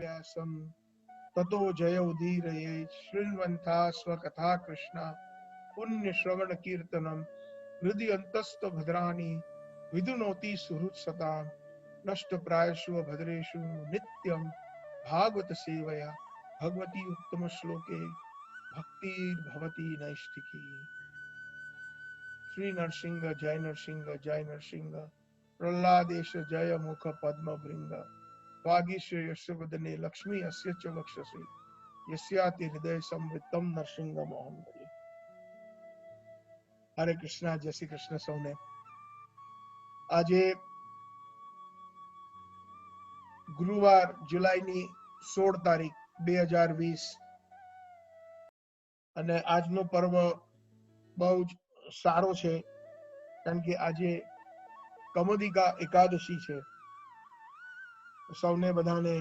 व्यासं ततो जय उदीरये शृण्वन्ता स्वकथा कृष्णा पुण्य श्रवण कीर्तनम हृदय अंतस्थ भद्राणि विदुनोति सुहृत् सतां नष्ट प्रायशु भद्रेषु नित्यं भागवत सेवया भगवती उत्तम श्लोके भक्तिर्भवति नैष्ठिकी। श्री नरसिंह जय नरसिंह जय नरसिंह प्रह्लादेश जय मुख पद्म भृंग वागीश यस्य वदने लक्ष्मी अस्य च वक्षसि यस्याति हृदय संवृत्तम नरसिंह मोहन भजे। हरे कृष्णा, जय श्री कृष्ण सौने। આજે ગુરુવાર જુલાઈની 16 તારીખ 2020 અને આજનો પર્વ બહુ જ સારો છે કારણ કે આજે કમોદિકા એકાદશી છે। સૌને બધાને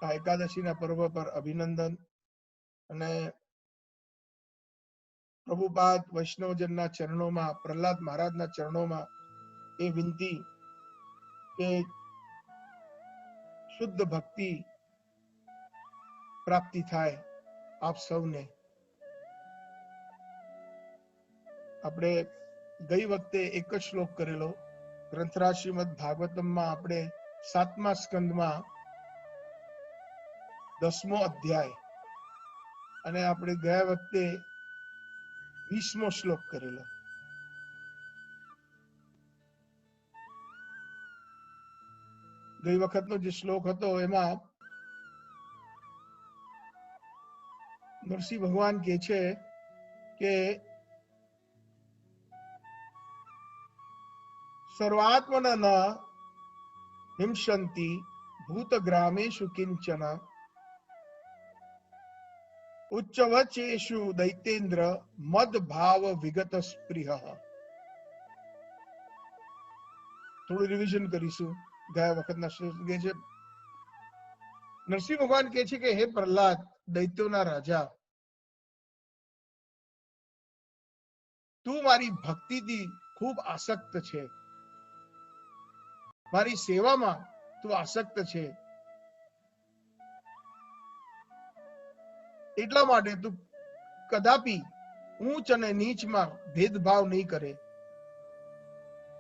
આ એકાદશીના પર્વ પર અભિનંદન અને પ્રભુપાદ વૈષ્ણવજનના ચરણોમાં પ્રહલાદ મહારાજના ચરણોમાં એ વિનંતી કે શુદ્ધ ભક્તિ પ્રાપ્તિ થાય આપ સૌને। આપણે ગઈ વખતે એક જ શ્લોક કરેલો ગ્રંથરાજ શ્રીમદ ભાગવતમમાં આપણે 7મા સ્કંદમાં 10મો અધ્યાય અને આપણે ગયા વખતે 20મો શ્લોક કરેલો। ગઈ વખતનો જે શ્લોક હતો એમાં નરસિંહ ભગવાન કહે છે કે સર્વાત્મન ન હિંસંતિ ભૂતગ્રામેષુ કિંચન ઉચ્ચવચેષુ દૈતેન્દ્ર મદ ભાવ વિગત સ્પૃહ। થોડું રિવિઝન કરીશું। ગયા વખતના શ્લોક કહે છે, નરસિંહ ભગવાન કહે છે કે હે પ્રહલાદ, દૈત્યોના રાજા, તું મારી ભક્તિથી ખૂબ આસક્ત છે, મારી સેવામાં તું આસક્ત છે, એટલા માટે તું કદાપી ઊંચ અને નીચમાં ભેદભાવ નહીં કરે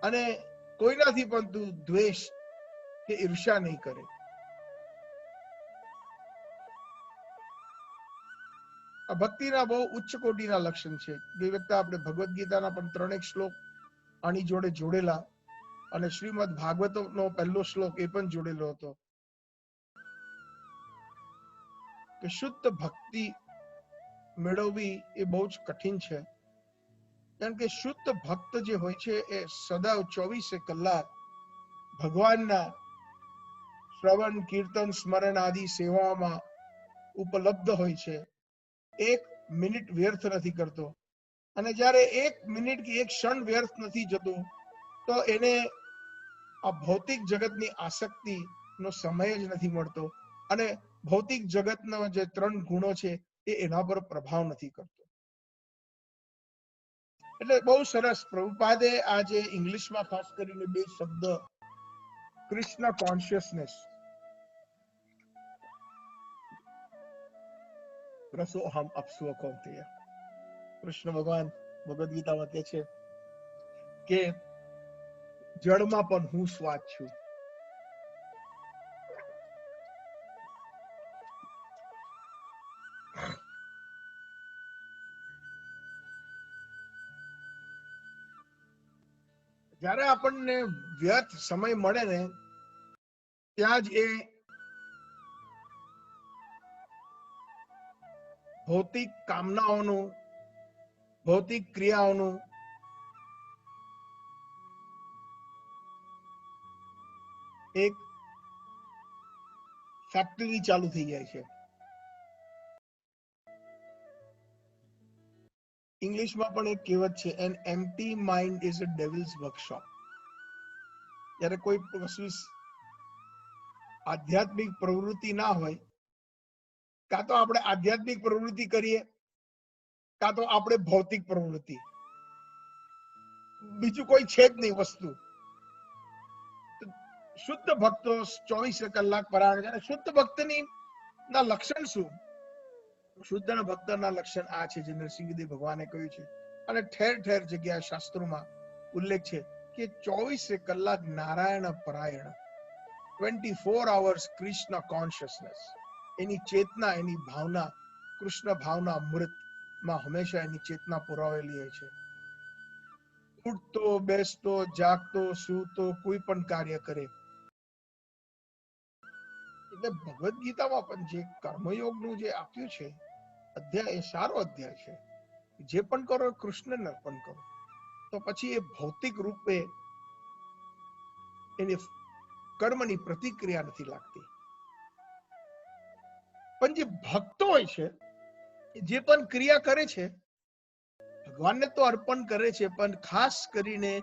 અને કોઈનાથી પણ તું દ્વેષ કે ઈર્ષા નહીં કરે। આ ભક્તિના બહુ ઉચ્ચ કોટીના લક્ષણ છે। ગઈ વખતે આપણે ભગવદ્ ગીતાના પણ 3 શ્લોક આની જોડે જોડેલા અને શ્રીમદ ભાગવતનો પહેલો શ્લોક એ પણ જોડેલો હતો કે શુદ્ધ ભક્તિ મેળવવી એ બહુ જ કઠિન છે કારણ કે શુદ્ધ ભક્ત જે હોય છે એ સદા 24 કલાક ભગવાનના શ્રવણ કીર્તન સ્મરણ આદિ સેવાઓમાં ઉપલબ્ધ હોય છે। 1 મિનિટ વ્યર્થ નથી કરતો અને જ્યારે 1 મિનિટ કે 1 ક્ષણ વ્યર્થ નથી જતો તો એને આ ભૌતિક જગતની આસક્તિનો સમય જ નથી મળતો અને ભૌતિક જગતના જે 3 ગુણો છે એ એના પર પ્રભાવ નથી કરતો। એટલે બહુ સરસ પ્રભુપાદે આજે ઇંગ્લિશમાં ખાસ કરીને 2 શબ્દ કૃષ્ણ કોન્શિયસનેસ રસોહમ અપ્સુ કૌંતેય। કૃષ્ણ ભગવાન ભગવદ્ ગીતામાં કહે છે કે જળમાં પણ હું સ્વાદ છું। જ્યારે આપણને વ્યર્થ સમય મળે ને ત્યાં જ એ ભૌતિક કામનાઓનું ભૌતિક ક્રિયાઓનું એક ફેક્ટરી ચાલુ થઈ જાય છે। ઇંગ્લિશમાં પણ એક કહેવત છે, an empty mind is a devil's workshop. જ્યારે કોઈ વસ્તુ આધ્યાત્મિક પ્રવૃત્તિ ના હોય, કાં તો આપણે આધ્યાત્મિક પ્રવૃત્તિ કરીએ કાં તો આપણે ભૌતિક પ્રવૃત્તિ, બીજું કોઈ છે જ નહીં વસ્તુ। શુદ્ધ ભક્તો 24 કલાક પરાયણ છે. શુદ્ધ ભક્તની ના લક્ષણ શું? શુદ્ધ ભક્તના લક્ષણ આ છે જે નરસિંહદેવ ભગવાને કહ્યું છે, અને ઠેર ઠેર જગ્યા શાસ્ત્રોમાં ઉલ્લેખ છે કે 24 કલાક નારાયણ પરાયણ, 24 hours કૃષ્ણ કોન્શિયસનેસ, એની ચેતના, એની ભાવના, કૃષ્ણ ભાવના અમૃતમાં હંમેશા એની ચેતના પુરાવેલી હોય છે. ઉઠતો, બેસતો, જાગતો, સૂતો, કોઈ પણ કાર્ય કરે. એટલે ભગવદ ગીતામાં પણ જે કર્મયોગનું જે આપ્યું છે અધ્યાય, એ સારો અધ્યાય છે. જે પણ કરો કૃષ્ણને અર્પણ કરો, તો પછી એ ભૌતિક રૂપે એની કર્મની પ્રતિક્રિયા નથી લાગતી. પણ જે ભક્તો હોય છે, જે પણ ક્રિયા કરે છે, ભગવાનને તો અર્પણ કરે છે, પણ ખાસ કરીને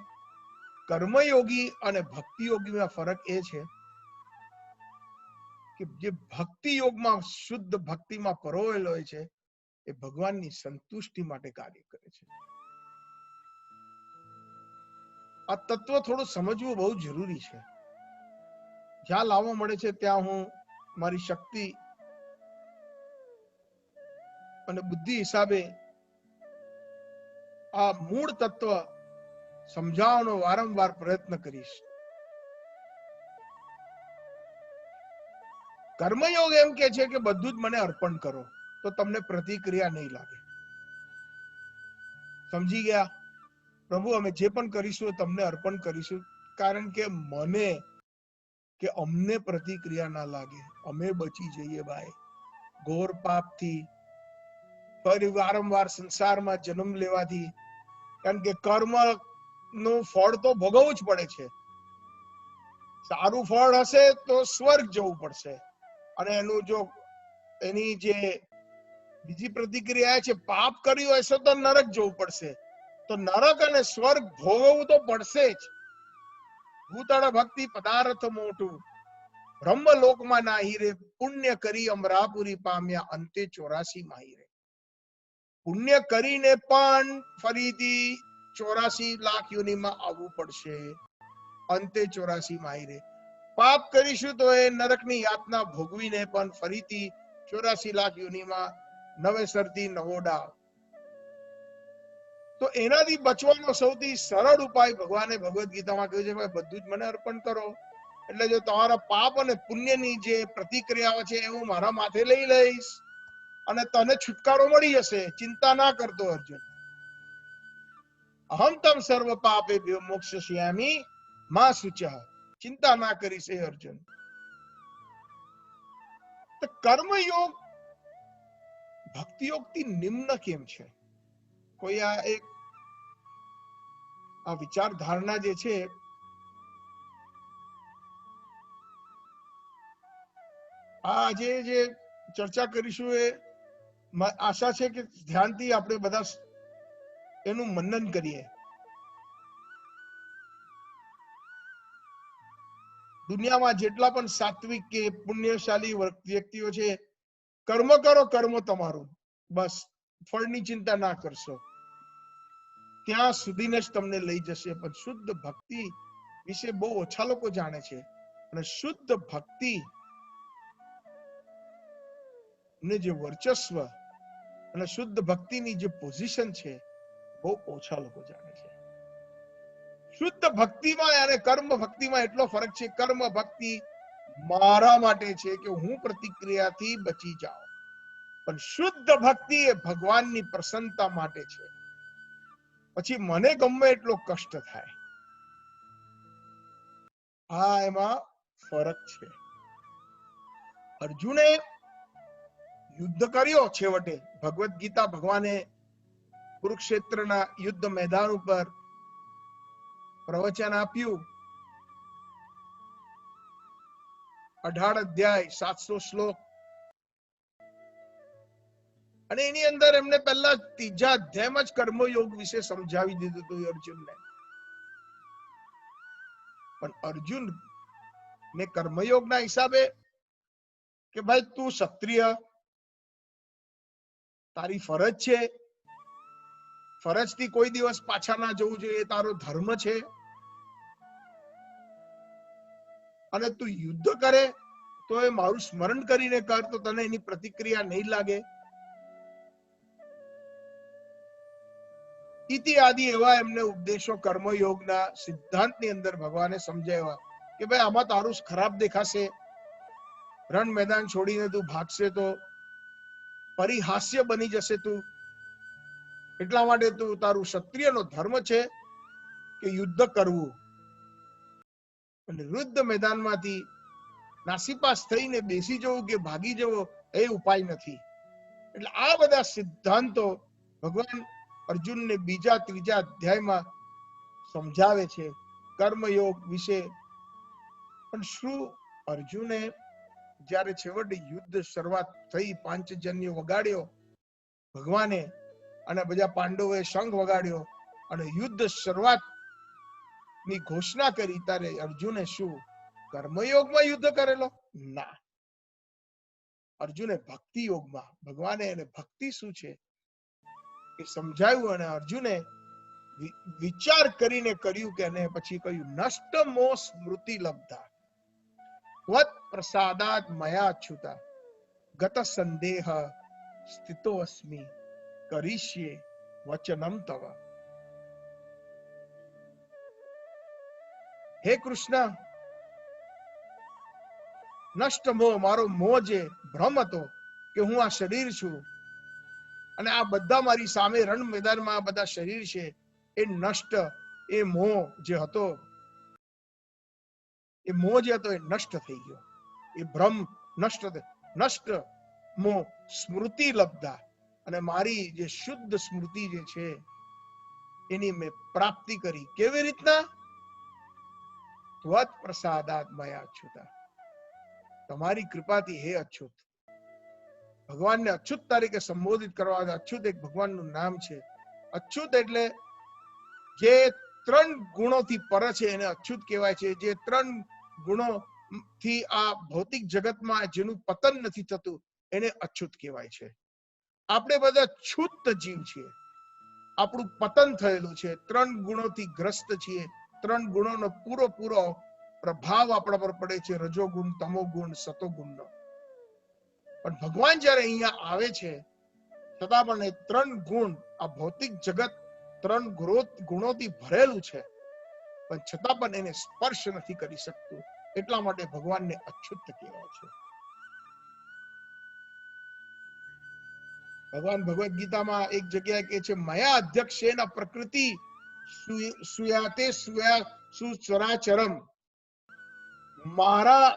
કર્મયોગી અને ભક્તિ યોગીમાં ફરક એ છે કે જે ભક્તિ યોગમાં, શુદ્ધ ભક્તિમાં પરોવેલો હોય છે, એ ભગવાનની સંતુષ્ટિ માટે કાર્ય કરે છે. આ તત્વ થોડું સમજવું બહુ જરૂરી છે. જ્યાં લાવવા મળે છે ત્યાં હું મારી શક્તિ અને બુદ્ધિ હિસાબે આ મૂળ તત્વ સમજાવવાનો વારંવાર પ્રયત્ન કરીશ. કર્મયોગ એમ કે છે કે બધું જ મને અર્પણ કરો, તો તમને પ્રતિક્રિયા નહીં લાગે. સમજી ગયા? પ્રભુ, અમે જે પણ કરીશું તમને અર્પણ કરીશું, કારણ કે મને કે અમને પ્રતિક્રિયા ના લાગે, અમે બચી જઈએ ભાઈ ઘોર પાપથી, ફરી વારંવાર સંસારમાં જન્મ લેવાથી. કારણ કે કર્મ નું ફળ તો ભોગવવું જ પડે છે. સારું ફળ હશે તો સ્વર્ગ જવું પડશે, અને એનું જો એની જે બીજી પ્રતિક્રિયા છે, પાપ કર્યું હશે તો નરક જવું પડશે. તો નરક અને સ્વર્ગ ભોગવવું તો પડશે જ. ભૂતળ ભક્તિ પદાર્થ મોટું, બ્રહ્મલોકમાં નાહી રે, પુણ્ય કરી અમરાપુરી પામ્યા, અંતે 84 માહી રે. પુણ્ય કરીને પણ ફરીથી 84 લાખ યોનિમાં આવવું પડશે, અંતે 84 માહી રે. પાપ કરીશું તો એ નરકની યાતના ભોગવીને પણ ફરીથી 84 લાખ યોનિમાં નવેસરથી નવો ડાવ. તો એનાથી બચવાનો સૌથી સરળ ઉપાય ભગવાને ભગવદ ગીતામાં કહ્યું છે, બધું જ મને અર્પણ કરો. એટલે જો તમારા પાપ અને પુણ્યની જે પ્રતિક્રિયાઓ છે એ હું મારા માથે લઈ લઈશ, અને તને છુટકારો મળી જશે. ચિંતા ના કરતો અર્જુન. અહમ તમ સર્વ પાપેભ્યો મોક્ષયિષ્યામિ મા શુચઃ. ચિંતા ના કરીશ હે અર્જુન. તો કર્મયોગ ભક્તિ યોગથી નિમ્ન કેમ છે? કોઈ આ વિચારધારણા જે છે, આજે જે ચર્ચા કરીશું એ આશા છે કે ધ્યાનથી આપણે બધા એનું મનન કરીએ. દુનિયામાં જેટલા પણ સાત્વિક કે પુણ્યશાળી વ્યક્તિઓ છે, કર્મ કરો, કર્મ તમારું, બસ ફળની ચિંતા ના કરશો, ત્યાં સુધીને જ તમને લઈ જશે. પણ શુદ્ધ ભક્તિ વિશે બહુ ઓછા લોકો જાણે છે, અને શુદ્ધ ભક્તિ ને જે વર્ચસ્વ અને શુદ્ધ ભક્તિની જે પોઝિશન છે, બહુ ઓછા લોકો જાણે છે. શુદ્ધ ભક્તિમાં અને કર્મ ભક્તિમાં એટલો ફરક છે. કર્મ ભક્તિ મારા માટે છે કે હું પ્રતિક્રિયાથી બચી જાઉં, પણ શુદ્ધ ભક્તિ એ ભગવાનની પ્રસન્નતા માટે છે. પછી મને ગમે એટલો કષ્ટ થાય. આ એમાં ફરક છે. અર્જુને યુદ્ધ કર્યો, છેવટે ભગવદ ગીતા ભગવાને કુરુક્ષેત્રના યુદ્ધ મેદાન ઉપર પ્રવચન આપ્યું. 18 અધ્યાય 700 શ્લોક, અને એની અંદર એમને પહેલા 3જા અધ્યાયમાં જ કર્મયોગ વિશે સમજાવી દીધું હતું અર્જુનને. પણ અર્જુન ને કર્મયોગના હિસાબે કે ભાઈ તું ક્ષત્રિય, તારી ફરજ છે, ફરજથી કોઈ દિવસ પાછા ના જવું જોઈએ, તારો ધર્મ છે. અને તું યુદ્ધ કરે તો એ મારું સ્મરણ કરીને કર, તો તને એની પ્રતિક્રિયા નહીં લાગે. ઇત્યાદિ એવા એમને ઉપદેશો કર્મયોગના સિદ્ધાંતની અંદર ભગવાને સમજાવ્યા કે ભાઈ આમાં તારું ખરાબ દેખાશે, રણ મેદાન છોડીને તું ભાગશે તો પરિહાસ્ય બની જશે તું, એટલા માટે તું તારું ક્ષત્રિયનો ધર્મ છે કે યુદ્ધ કરવું, અને યુદ્ધ મેદાનમાંથી નાસીપાસ થઈને બેસી જવું કે ભાગી જવો એ ઉપાય નથી. એટલે આ બધા સિદ્ધાંતો ભગવાન અર્જુનને બીજા ત્રીજા અધ્યાયમાં સમજાવે છે કર્મયોગ વિશે. પણ શું અર્જુને જ્યારે છેવટે યુદ્ધ શરૂઆત થઈ, પાંચજન્ય વગાડ્યો ભગવાને અને બધા પાંડવોએ શંખ વગાડ્યો અને યુદ્ધ શરૂઆત ની ઘોષણા કરી, ત્યારે અર્જુને શું કર્મયોગમાં યુદ્ધ કરેલો? ના, અર્જુને ભક્તિ યોગમાં, ભગવાને એને ભક્તિ શું છે એ સમજાવ્યું અને અર્જુને વિચાર કરીને કર્યું કે, અને પછી કહ્યું નષ્ટ મો સ્મૃતિ લબ્ધા ત્વત પ્રસાદાત મયા અચ્યુતા ગત સંદેહ સ્થિતો અસ્મિ કરીષ્યે વચનમ તવ. હે કૃષ્ણ, નષ્ટ મોહ, મારો મોહ જે ભ્રમ હતો કે હું આ શરીર છું અને આ બધા મારી સામે રણ મેદાનમાં આ બધા શરીર છે, એ નષ્ટ, એ મોહ જે હતો, એ મોહ જે હતો એ નષ્ટ થઈ ગયો, એ ભ્રમ નષ્ટ મોહ સ્મૃતિ લબ્ધા, અને મારી જે શુદ્ધ સ્મૃતિ જે છે એની મેં પ્રાપ્તિ કરી. કેવી રીતના? ત્વત પ્રસાદાત મયા અચ્યુતા, તમારી કૃપાથી હે અચ્યુત. ભગવાનને અચ્યુત તરીકે સંબોધિત કરવા, અચ્યુત એક ભગવાનનું નામ છે. અચ્યુત એટલે જે 3 ગુણોથી પર છે એને અચ્યુત કહેવાય છે. જે 3 ગુણોથી આ ભૌતિક જગતમાં જેનું પતન નથી થતું એને અચ્યુત કહેવાય છે. આપણે બધા છૂત જીવ છીએ, આપણું પતન થયેલું છે, 3 ગુણોથી ગ્રસ્ત છીએ. 3 ગુણોનો પૂરો પ્રભાવ આપણા પર પડે છે, રજોગુણ, તમોગુણ, સતોગુણનો. પણ ભગવાન જયારે અહીંયા આવે છે છતાં પણ એ 3 ગુણ, આ ભૌતિક જગત 3 ગુણોથી ભરેલું છે, પણ છતાં પણ એને સ્પર્શ નથી કરી શકતું. એટલા માટે ભગવાનને અચ્યુત કહેવાય છે. ભગવાન ભગવદ્ ગીતામાં એક જગ્યાએ કહે છે, મયા અધ્યક્ષેન પ્રકૃતિ સુયાતે સુચરાચરમ, મારા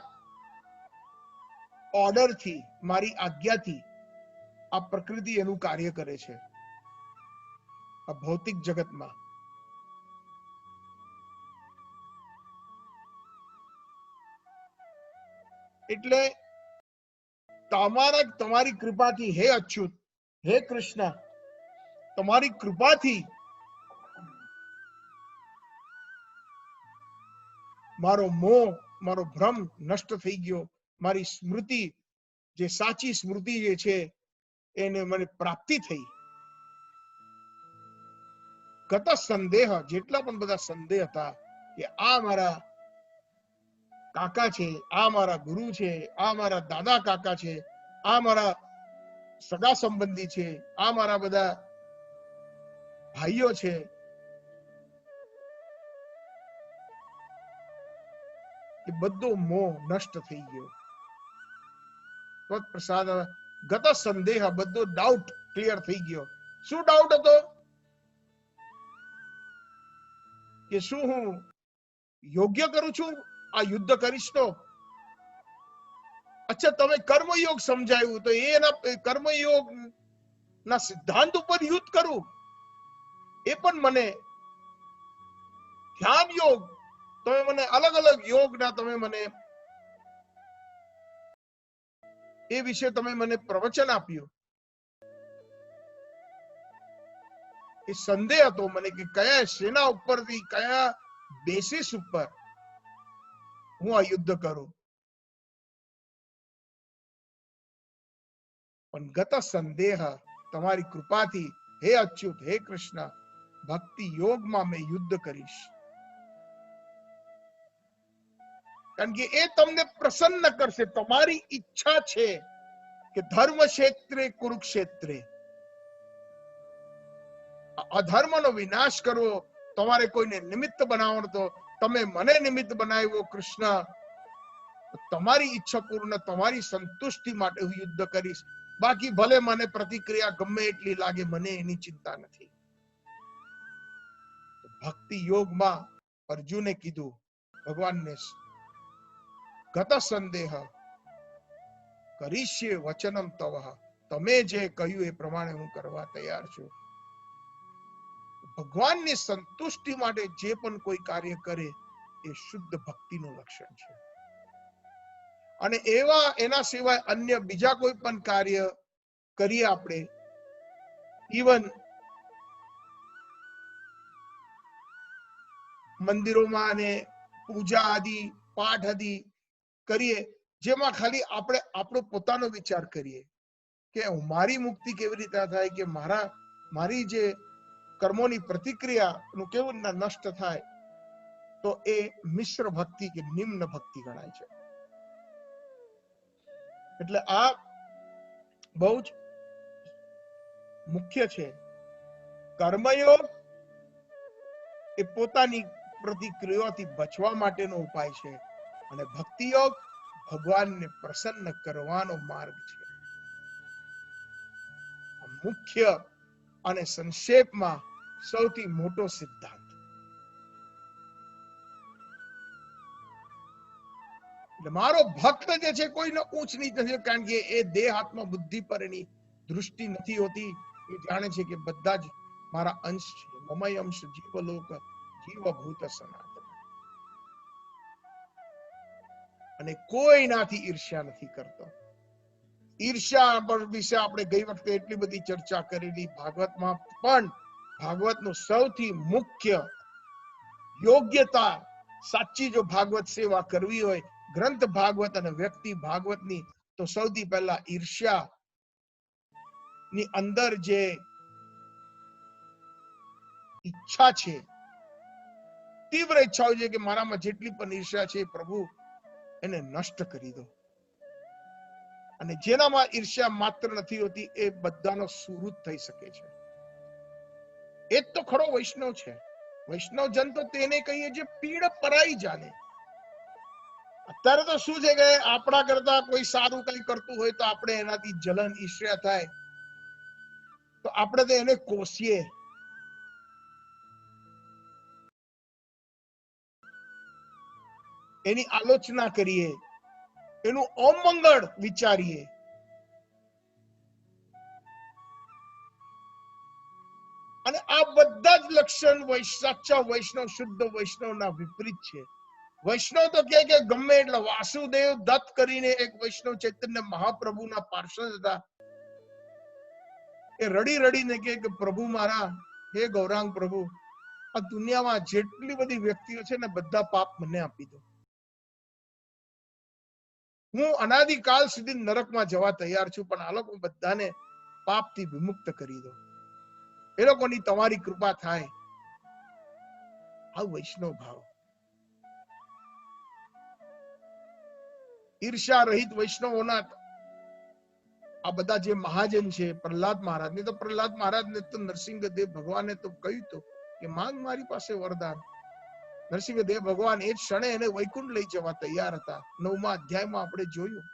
ઓર્ડરથી, મારી આજ્ઞાથી આ પ્રકૃતિ એનું કાર્ય કરે છે આ ભૌતિક જગતમાં. એટલે તમારી કૃપાથી હે અચ્યુત, હે કૃષ્ણ, તમારી કૃપાથી મારો મોહ, મારો ભ્રમ નષ્ટ થઈ ગયો. મારી સ્મૃતિ, જે સાચી સ્મૃતિ જે છે એને મને પ્રાપ્તિ થઈ. ગત સંદેહ, જેટલા પણ બધા સંદેહ હતા કે આ મારા કાકા છે, આ મારા ગુરુ છે, આ મારા દાદા કાકા છે, આ મારા સગા સંબંધી છે, આ મારા બધા ભાઈઓ છે, એ બધો મોહ નષ્ટ થઈ ગયો. પ્રસાદ ગત સંદેહ, બધો ડાઉટ ક્લિયર થઈ ગયો. શું ડાઉટ હતો? કે શું હું યોગ્ય કરું છું આ યુદ્ધ કરીશ તો? અચ્છા, તમે કર્મયોગ સમજાયું તો એના કર્મયોગ ના સિદ્ધાંત ઉપર યુદ્ધ કરું, એ પણ મને ધ્યાન યોગ, તમે મને અલગ અલગ યોગના તમે મને એ વિશે તમે મને પ્રવચન આપ્યું. એ સંદેહ હતો મને કે કયા સેના ઉપરથી, કયા બેસિસ ઉપર હું આ યુદ્ધ કરું. પણ ગત સંદેહ, તમારી કૃપાથી હે અચ્યુત, હે કૃષ્ણ, ભક્તિ યોગમાં મેં યુદ્ધ કરીશ. કારણ કે એ તમને પ્રસન્ન કરશે. તમારી ઈચ્છા છે કે ધર્મ ક્ષેત્રે કુરુક્ષેત્રે અધર્મનો વિનાશ કરવો. તમારે કોઈને નિમિત્ત બનાવવાનો, તો તમે મને નિમિત્ત બનાવ્યો કૃષ્ણ. તમારી ઈચ્છા પૂર્ણ, તમારી સંતુષ્ટિ માટે હું યુદ્ધ કરીશ. બાકી ભલે મને પ્રતિક્રિયા ગમે એટલી લાગે, મને એની ચિંતા નથી. ભક્તિ યોગમાં અર્જુને કીધું ભગવાનને, ગત સંદેહ કરીશ્યે વચનમ તવ, તમે જે કહ્યું એ પ્રમાણે હું કરવા તૈયાર છું. ભગવાનની સંતુષ્ટિ માટે જે પણ કોઈ કાર્ય કરે એ શુદ્ધ ભક્તિનું લક્ષણ છે. અને એના સિવાય અન્ય બીજા કોઈ પણ કાર્ય કરીએ આપણે, ઈવન મંદિરોમાં અને પૂજા આદિ પાઠ આદિ કરીએ, જેમાં ખાલી આપણે આપણો પોતાનો વિચાર કરીએ કે મારી મુક્તિ કેવી રીતે થાય, કે મારી જે કર્મોની પ્રતિક્રિયાનું કેવું નષ્ટ થાય, તો એ મિશ્ર ભક્તિ કે નિમ્ન ભક્તિ ગણાય છે. એટલે આ બહુ જ મુખ્ય છે. કર્મયોગ એ પોતાની પ્રતિક્રિયાથી બચવા માટેનો ઉપાય છે, અને ભક્તિ યોગ ભગવાનને પ્રસન્ન કરવાનો માર્ગ છે. મુખ્ય અને સંક્ષેપમાં સૌથી મોટો સિદ્ધાંત. એટલે મારો ભક્ત જે છે કોઈનો ઊંચ નીચ નથી, કારણ કે એ દેહ આત્મા બુદ્ધિ પર એની દૃષ્ટિ નથી હોતી. એ જાણે છે કે બધા જ મારા અંશ છે. મમય અંશ જીવલોક જીવભૂત સનાતન. અને કોઈનાથી ઈર્ષ્યા નથી કરતો. ઈર્ષ્યા પર વિશે આપણે ગઈ વખતે એટલી બધી ચર્ચા કરેલી. ભાગવતમાં પણ ભાગવતનું સૌથી મુખ્ય યોગ્યતા, સાચી જો ભાગવત સેવા કરવી હોય, ગ્રંથ ભાગવત અને વ્યક્તિ ભાગવતની, તો સૌથી પહેલા ઈર્ષ્યા ની અંદર જે ઈચ્છા છે, તીવ્ર ઈચ્છાઓ છે કે મારામાં જેટલી પણ ઈર્ષ્યા છે પ્રભુ એને નષ્ટ કરી દો. અને જેનામાં ઈર્ષ્યા માત્ર નથી હોતી એ બધાનો સુહૃદ થઈ શકે છે. એ જ તો ખરો વૈષ્ણવ છે. વૈષ્ણવ જન તો તેને કહીએ જે પીડ પરાઈ જાને. અત્યારે તો શું છે કે આપણા કરતા કોઈ સારું કઈ કરતું હોય તો આપણે એનાથી જલન ઈર્ષ્યા થાય, તો આપણે તો એને કોસીએ. એની આલોચના કરીએ, એનું અમંગળ વિચારીએ. અને આ બધા જ લક્ષણ સાચા વૈષ્ણવ, શુદ્ધ વૈષ્ણવના વિપરીત છે. વૈષ્ણવ તો કે ગમે એટલે વાસુદેવ દત્ત કરીને એક વૈષ્ણવ ચૈતન્ય મહાપ્રભુના પાર્ષદ હતા. એ રડી રડીને કે પ્રભુ મારા, હે ગૌરાંગ પ્રભુ, આ દુનિયામાં જેટલી બધી વ્યક્તિઓ છે ને બધા પાપ મને આપી દો. હું અનાદિકાલ સુધી નરકમાં જવા તૈયાર છું, પણ આ લોકો બધાને પાપથી વિમુક્ત કરી દો. એ લોકોની તમારી કૃપા થાય. આ વૈષ્ણવ ભાવ. ઈર્ષ્યા રહિત વૈષ્ણવોના આ બધા જે મહાજન છે, પ્રહલાદ મહારાજ ને, તો પ્રહલાદ મહારાજ ને તો નરસિંહદેવ ભગવાને તો કહ્યું હતું કે માંગ મારી પાસે વરદાન. નરસિંહદેવ ભગવાન એ જ ક્ષણે એને વૈકુંઠ લઈ જવા તૈયાર હતા. 9મા અધ્યાયમાં આપણે જોયું.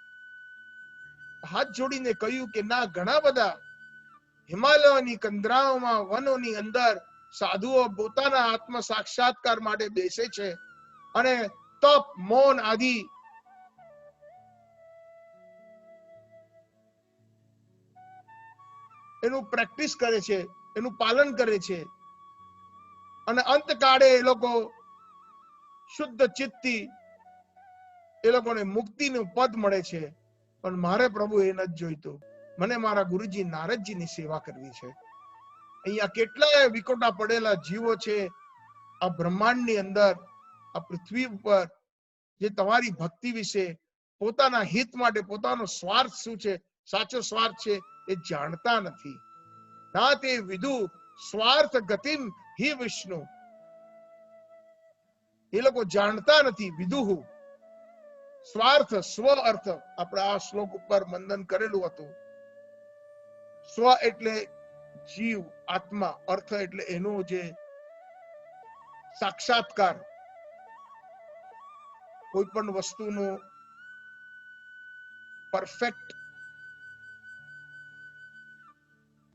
હાથ જોડીને કહ્યું કે ના, ઘણા બધા હિમાલયોની કંદરાઓમાં, વનોની અંદર સાધુઓ પોતાના આત્મ સાક્ષાત્કાર માટે બેસે છે અને તપ, મૌન આદિ એનું પ્રેક્ટિસ કરે છે, એનું પાલન કરે છે. અને અંતકાળે એ લોકો શુદ્ધ ચિત્તથી એ લોકોને મુક્તિનું પદ મળે છે. પણ મારે પ્રભુ એ નથી જોઈતું. મને મારા ગુરુજી નારદજીની સેવા કરવી છે. અહીંયા કેટલાય વિકોટા પડેલા જીવો છે આ બ્રહ્માંડની અંદર, આ પૃથ્વી ઉપર, જે તમારી ભક્તિ વિશે, પોતાના હિત માટે પોતાનો સ્વાર્થ શું છે, સાચો સ્વાર્થ છે એ જાણતા નથી. ના તે વિદુ સ્વાર્થ ગતિમ હિ વિષ્ણુ. એ લોકો જાણતા નથી. વિદુહુ સ્વાર્થ, સ્વ અર્થ આપણે આ શ્લોક ઉપર મંદન કરેલું હતું. સ્વ એટલે જીવ, આત્મા, અર્થ એટલે એનો જે સાક્ષાત્કાર, કોઈ પણ વસ્તુનો પરફેક્ટ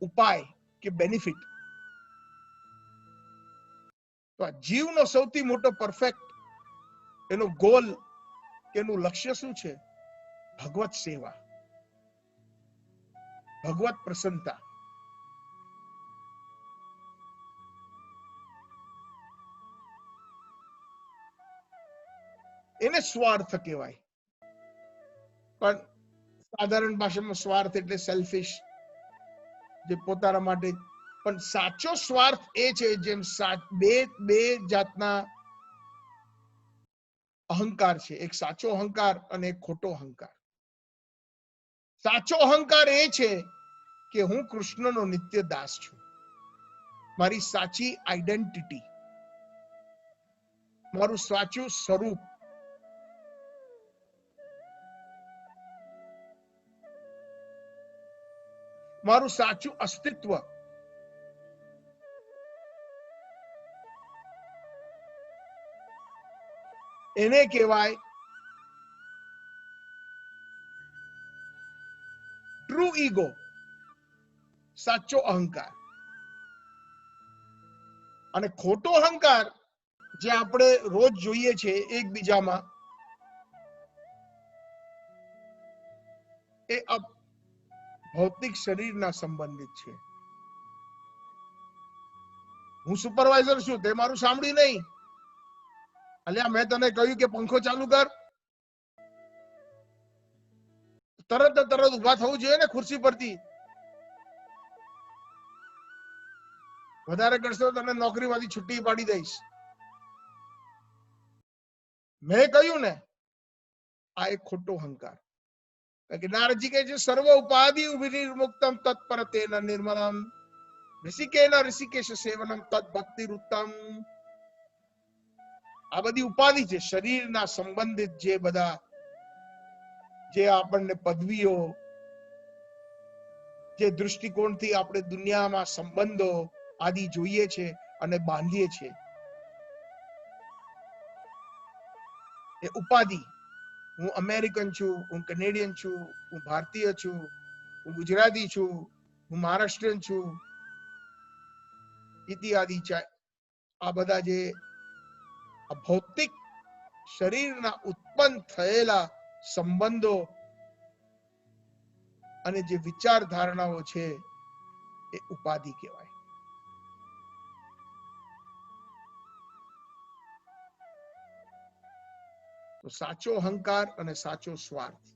ઉપાય કે બેનિફિટ. તો આ જીવનો સૌથી મોટો પરફેક્ટ એનો ગોલ કે એનું લક્ષ્ય શું છે? ભગવત સેવા, ભગવત પ્રસન્નતા. એને સ્વાર્થ કહેવાય. પણ સાધારણ ભાષામાં સ્વાર્થ એટલે સેલ્ફિશ, જે પોતાના માટે. પણ સાચો સ્વાર્થ એ છે જેમ બે જાતના અહંકાર છે, એક સાચો અહંકાર અને એક ખોટો અહંકાર. સાચો અહંકાર એ છે કે હું કૃષ્ણનો નિત્ય દાસ છું, મારી સાચી આઈડેન્ટિટી, મારું સાચું સ્વરૂપ. મારું સાચું અસ્તિત્વ. એને કહેવાય ટ્રુ ઈગો, સાચો અહંકાર. અને ખોટો અહંકાર જે આપણે રોજ જોઈએ છે એકબીજામાં, એ ભૌતિક શરીરના સંબંધિત છે. હું સુપરવાઇઝર છું, તે મારું સાંભળ્યું નહીં. અલ્યા મેં તને કહ્યું કે પંખો ચાલુ કર, તરત ઉભા થવું જોઈએ ને ખુરશી પરથી. વધારે કરશો તને નોકરીમાંથી છુટ્ટી પાડી દઈશ. મેં કહ્યું ને, આ એક ખોટો અહંકાર. નારદજી કહે છે સર્વ ઉપાધિ વિનિર્મુક્તમ તત્પરતેન નિર્મલમ ઋષિકેન ઋષિકેશ સેવનમ તદ ભક્તિ ઉત્તમ. આ બધી ઉપાધિ છે શરીરના સંબંધિત, જે બધા જે આપણને પદવીઓ, જે દૃષ્ટિકોણથી આપણે દુનિયામાં સંબંધો આદિ જોઈએ છે અને બાંધીએ છીએ, એ ઉપાધિ. હું અમેરિકન છું, હું કેનેડિયન છું, હું ભારતીય છું, હું ગુજરાતી છું, હું મહારાષ્ટ્રીયન છું, ઇત્યાદિ. આ બધા જે ભૌતિક શરીરના ઉત્પન્ન થયેલા સંબંધો અને જે વિચાર ધારણાઓ છે, એ ઉપાધિ કહેવાય. તો સાચો અહંકાર અને સાચો સ્વાર્થ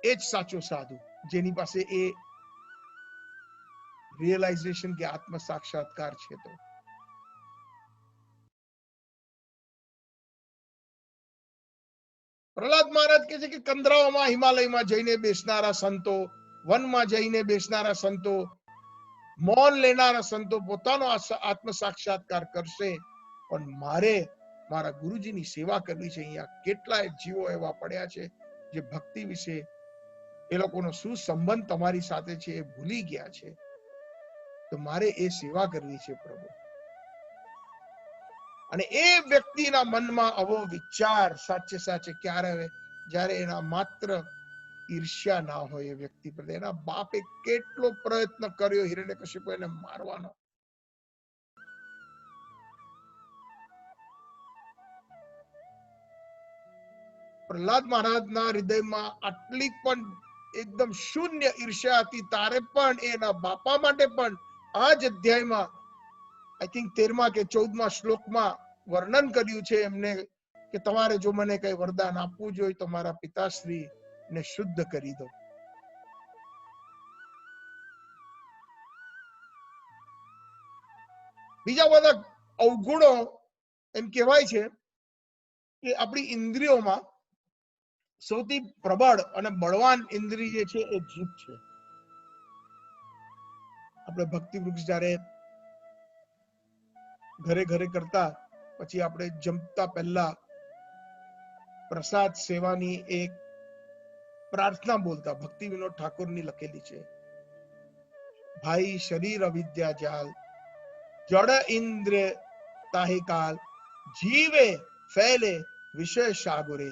એ જ સાચો સાધુ, જેની પાસે એ રિયલાઇઝેશન કે આત્મ સાક્ષાત્કાર છે. તો પ્રહલાદ મહારાજ કહે છે કે કંદરાઓમાં હિમાલયમાં જઈને બેસનારા સંતો, વનમાં જઈને બેસનારા સંતો, મૌન લેનારા સંતો પોતાનો આત્મ સાક્ષાત્કાર કરશે, પણ મારે મારા ગુરુજીની સેવા કરવી છે. અહીંયા કેટલાય જીવો એવા પડ્યા છે જે ભક્તિ વિશે એ લોકોનો શું સંબંધ તમારી સાથે છે એ ભૂલી ગયા છે. તો મારે એ સેવા કરવી છે પ્રભુ. અને એ વ્યક્તિના મનમાં આવો વિચાર સાચે સાચે ક્યારે આવે? જ્યારે એના માત્ર ઈર્ષ્યા ના હોય એ વ્યક્તિ પ્રત્યે. એના બાપે કેટલો પ્રયત્ન કર્યો હિરણ્યકશિપુ એને મારવાનો, પ્રહલાદ મહારાજના હૃદયમાં આટલી પણ એકદમ શૂન્ય ઈર્ષ્યા હતી. તારે પણ એના બાપા માટે પણ આ જ અધ્યાયમાં આઈ થિંક 13મા કે 14મા શ્લોકમાં વર્ણન કર્યું છે એમને કે તમારે જો મને કઈ વરદાન આપવું જોઈએ તો મારા પિતાશ્રી ને શુદ્ધ કરી દો. બીજા બધા અવગુણો એમ કહેવાય છે કે આપણી ઇન્દ્રિયોમાં સૌથી પ્રબળ અને બળવાન ઇન્દ્રિય જે છે એ જીભ છે. આપણે ભક્તિ વૃક્ષ જયારે ઘરે કરતા, પછી આપણે જમતા પહેલા પ્રસાદ સેવાની એક પ્રાર્થના બોલતા ભક્તિ વિનોદ ઠાકોરની લખેલી છે. ભાઈ શરીર અવિદ્યા જાલ, જડ ઇન્દ્ર તાહે કાલ, જીવે ફેલે વિષય સાગરે,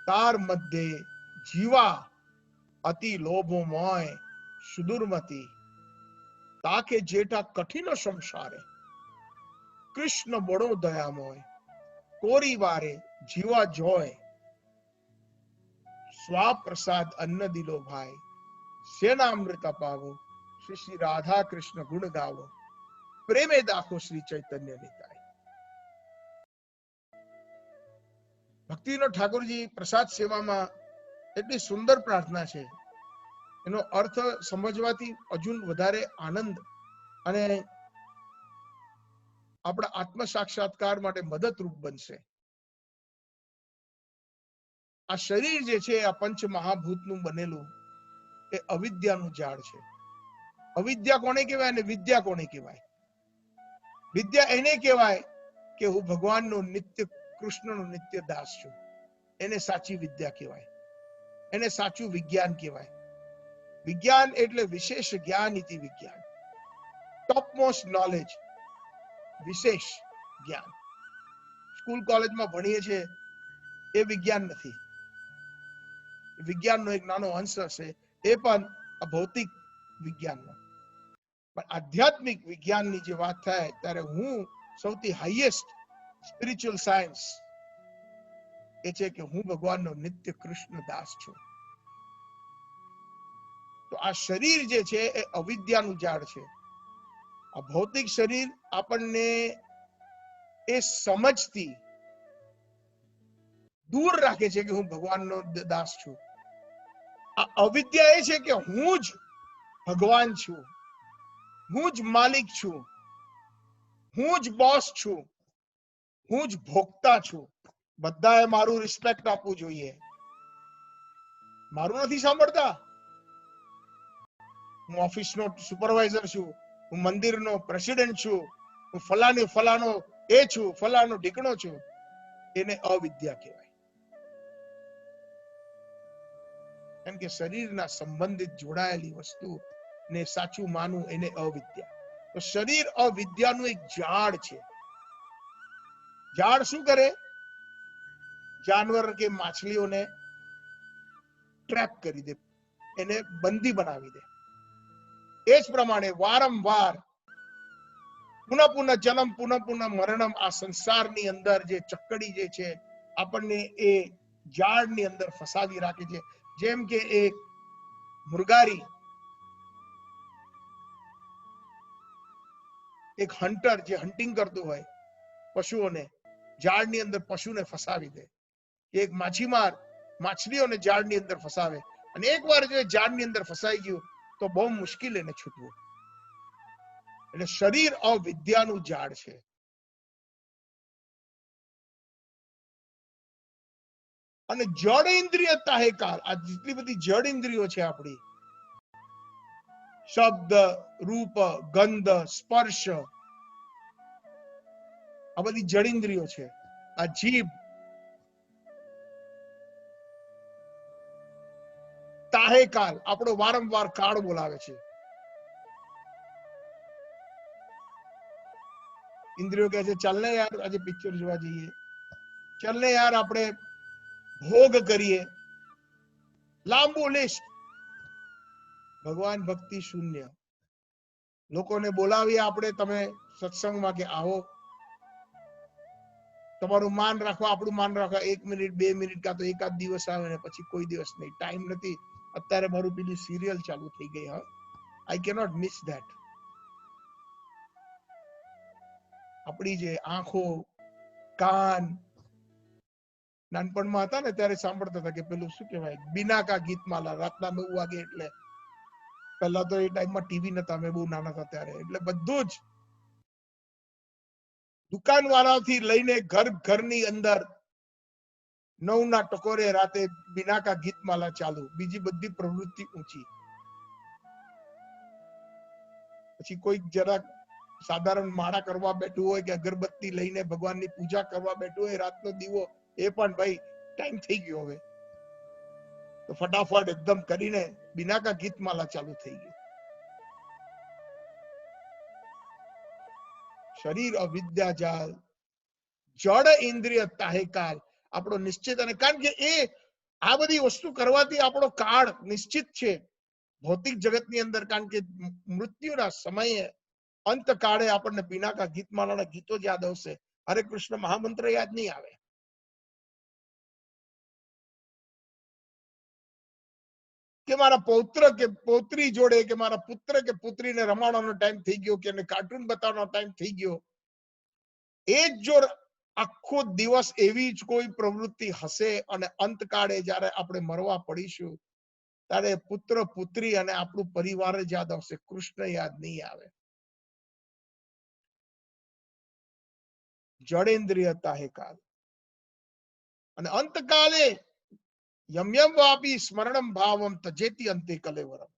તાર મધ્યે જીવા અતિ લોભો મોય સુદુર્મતી, તાકે જેઠા કઠિન સંસારે, કૃષ્ણ બડો દયામોય, કોરી વારે જીવા જોય, સ્વા પ્રસાદ અન્ન દિલો ભાઈ, સેનામૃત પાવો, શ્રી શ્રી રાધા કૃષ્ણ ગુણ ગાવો, પ્રેમે દાખો શ્રી ચૈતન્ય નિતાય. ભક્તિનો ઠાકોરજી પ્રસાદ સેવામાં એટલી સુંદર પ્રાર્થના છે, એનો અર્થ સમજવાથી હજુ વધારે આનંદ અને આપણા આત્મ સાક્ષાત્કાર માટે મદદરૂપ બનશે. આ શરીર જે છે આ પંચ મહાભૂતનું બનેલું એ અવિદ્યાનું ઝાડ છે. અવિદ્યા કોને કહેવાય અને વિદ્યા કોને કહેવાય? વિદ્યા એને કહેવાય કે હું ભગવાનનો નિત્ય, કૃષ્ણનો નિત્ય દાસ છું. એને સાચી વિદ્યા કહેવાય, એને સાચું વિજ્ઞાન કહેવાય. વિજ્ઞાન એટલે વિશેષ જ્ઞાન, ઇતિ વિજ્ઞાન, ટોપ મોસ્ટ નોલેજ, વિશેષ જ્ઞાન. સ્કૂલ કોલેજમાં ભણીએ છીએ એ વિજ્ઞાન નથી. વિજ્ઞાનનો એક નાનો અંશ હશે, એ પણ આ ભૌતિક વિજ્ઞાનનો. પણ આધ્યાત્મિક વિજ્ઞાનની જે વાત થાય ત્યારે હું સૌથી હાઈએસ્ટ સ્પિરિચ્યુઅલ સાયન્સ એ છે કે હું ભગવાનનો નિત્ય કૃષ્ણ દાસ છું. તો આ શરીર જે છે એ અવિદ્યાનું ઝાડ છે. આ ભૌતિક શરીર આપણને એ સમજથી દૂર રાખે છે કે હું ભગવાનનો દાસ છું. આ અવિદ્યા એ છે કે હું જ ભગવાન છું, હું જ માલિક છું, હું જ બોસ છું, હું જ ભોગતા છું. બધાએ મારું રિસ્પેક્ટ આપવું જોઈએ. મારું નથી સાંભળતા? હું ઓફિસનો સુપરવાઇઝર છું, હું મંદિરનો પ્રેસિડેન્ટ છું, હું ફલાનો એ છું, ફલાનો ઢીકણો છું. એને અવિદ્યા કહેવાય. કારણ કે શરીરના સંબંધિત જોડાયેલી વસ્તુ ને સાચું માનવું એને અવિદ્યા. તો શરીર અવિદ્યાનું એક ઝાડ છે. ઝાડ શું કરે? જાનવર કે માછલીઓને ટ્રેપ કરી દે, એને બંદી બનાવી દે. એ જ પ્રમાણે વારંવાર પુનઃ પુનઃ જન્મ, પુનઃ પુનઃ મરણમ, આ સંસારની અંદર જે ચક્કડી જે છે આપણને એ ઝાડની અંદર ફસાવી રાખે છે. જેમ કે એક મૃગારી, એક હન્ટર જે હન્ટિંગ કરતું હોય પશુઓને, ઝાડની અંદર પશુને ફસાવી દે. એક માછીમાર માછલીઓને ઝાડની અંદર ફસાવે, અને એકવાર જો ઝાડની અંદર ફસાઈ ગયું તો બહુ મુશ્કેલ એને છૂટવું. એટલે શરીર અવિદ્યાનું ઝાડ છે. અને જડ ઇન્દ્રિય તાહેકાર, આ જેટલી બધી જડ ઇન્દ્રિયો છે આપણી, શબ્દ, રૂપ, ગંધ, સ્પર્શ, આ બધી જડ ઇન્દ્રિયો છે. આ જીભ, તાહે કાલ, આપણો વારંવાર કાળ બોલાવે છે. ઇન્દ્રિયો કહે છે ચાલ ને યાર આજે પિક્ચર જોવા જઈએ, ચાલ ને યાર આપણે ભોગ કરીએ. લાંબુ લિસ્ટ. ભગવાન ભક્તિ શૂન્ય. લોકોને બોલાવીએ આપણે, તમે સત્સંગમાં કે આવો, તમારું માન રાખવા, આપણું માન રાખવા 1 મિનિટ 2 મિનિટ કાં તો એકાદ દિવસ આવે ને પછી કોઈ દિવસ નહીં. ટાઈમ નથી, અત્યારે મારું પેલી સિરિયલ ચાલુ થઈ ગઈ. હા, આઈ કેનોટ મિસ ધેટ. આપણી જે આંખો, કાન, નાનપણમાં હતા ને ત્યારે સાંભળતા હતા કે પેલું શું કહેવાય, બિનાકા ગીતમાલા, રાતના 9 વાગે. એટલે પહેલા તો એ ટાઈમમાં ટીવી નતા, અમે બહુ નાના હતા ત્યારે. એટલે બધું જ દુકાનવાળાથી લઈને ઘરની અંદર 9 ના ટકોરે રાતે બિનાકા ગીતમાલા ચાલુ, બીજી બધી પ્રવૃત્તિ ઊંચી. પછી કોઈ જરાક સાધારણ માળા કરવા બેઠું હોય કે અગરબત્તી લઈને ભગવાનની પૂજા કરવા બેઠું હોય, રાતનો દીવો, એ પણ ભાઈ ટાઈમ થઈ ગયો હવે, તો ફટાફટ એકદમ કરીને બિનાકા ગીતમાલા ચાલુ થઈ ગઈ. શરીર અવિદ્યા જાલ, જડ ઇન્દ્રિય તાહેકાલ, આપણો નિશ્ચિત. અને કારણ કે આ બધી વસ્તુ કરવાથી આપણો કાળ નિશ્ચિત છે ભૌતિક જગતની અંદર. કારણ કે મૃત્યુના સમયે અંત કાળે આપણને પિનાકા ગીતમાલાના ગીતો જ યાદ આવશે, હરે કૃષ્ણ મહામંત્ર યાદ નહીં આવે. કે મારા પૌત્ર કે પૌત્રી જોડે, કે મારા પુત્ર કે પુત્રીને રમાડવાનો ટાઈમ થઈ ગયો, કે કાર્ટૂન બતાવવાનો ટાઈમ થઈ ગયો. એ જ જો આખો દિવસ એવી જ કોઈ પ્રવૃત્તિ હશે અને અંતકાળે જ્યારે આપણે મરવા પડીશું ત્યારે પુત્ર પુત્રી અને આપણું પરિવાર જ યાદ આવશે, કૃષ્ણ યાદ નહીં આવે. જડેન્દ્રિય તાહેકાલ, અને અંતકાલે યમ્યમ વાપી સ્મરણમ ભાવમ તજેતી અંતે કલેવરમ.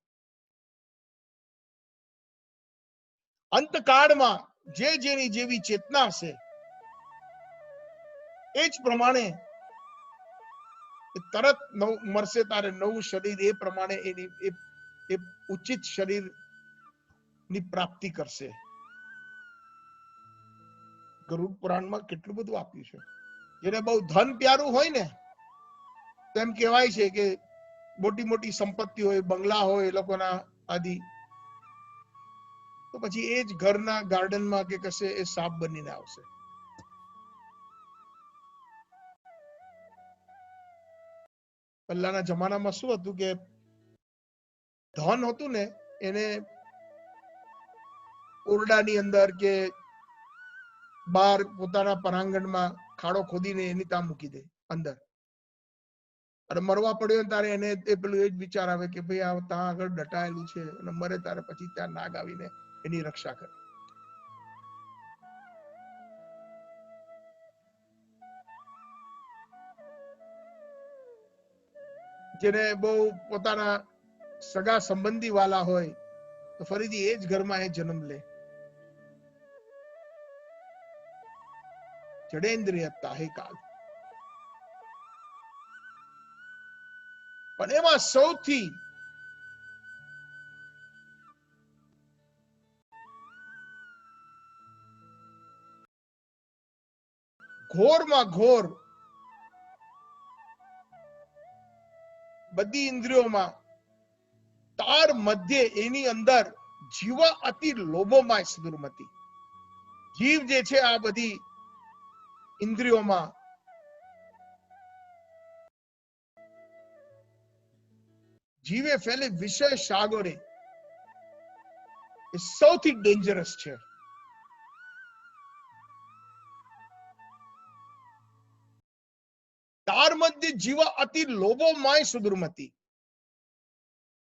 અંતકાળમાં જે જેની જેવી ચેતના હશે એ જ પ્રમાણે તરત મરશે. તારે નવું શરીર એ પ્રમાણે એની એ ઉચિત શરીર ની પ્રાપ્તિ કરશે. ગરુડ પુરાણમાં કેટલું બધું આપ્યું છે. જેને બહુ ધન પ્યારું હોય ને, તેમ કહેવાય છે કે મોટી મોટી સંપત્તિ હોય, બંગલા હોય એ લોકોના આદિ, તો પછી એ જ ઘરના ગાર્ડનમાં કે કશે એ સાપ બનીને આવશે. પહેલાના જમાનામાં શું હતું કે ધન હતું ને એને ઓરડાની અંદર કે બહાર પોતાના પરાંગણમાં ખાડો ખોદીને એની ત્યાં મૂકી દે અંદર. અને મરવા પડ્યો ત્યારે એને પેલું એ જ વિચાર આવે કે ભાઈ આ ત્યાં આગળ દટાયેલું છે, અને મરે ત્યારે પછી ત્યાં નાગ આવીને એની રક્ષા કરે. જેને બહુ પોતાના સગા સંબંધી વાલા હોય તો ફરીથી એ જ ઘરમાં એ જન્મ લે. જડેન્દ્રિય તાહેકાલ. પણ એમાં સૌથી ઘોરમાં ઘોર બધી ઇન્દ્રિયોમાં તાર મધ્ય એની અંદર જીવ અતિ લોભોમાં સુદુર્મતી. જીવ જે છે આ બધી ઇન્દ્રિયોમાં જીવે ફેલે વિષય સાગરે એ સૌથી ડેન્જરસ છે. તાર મધ્ય જીવ અતિ લોભોમય સુદુર્મતી.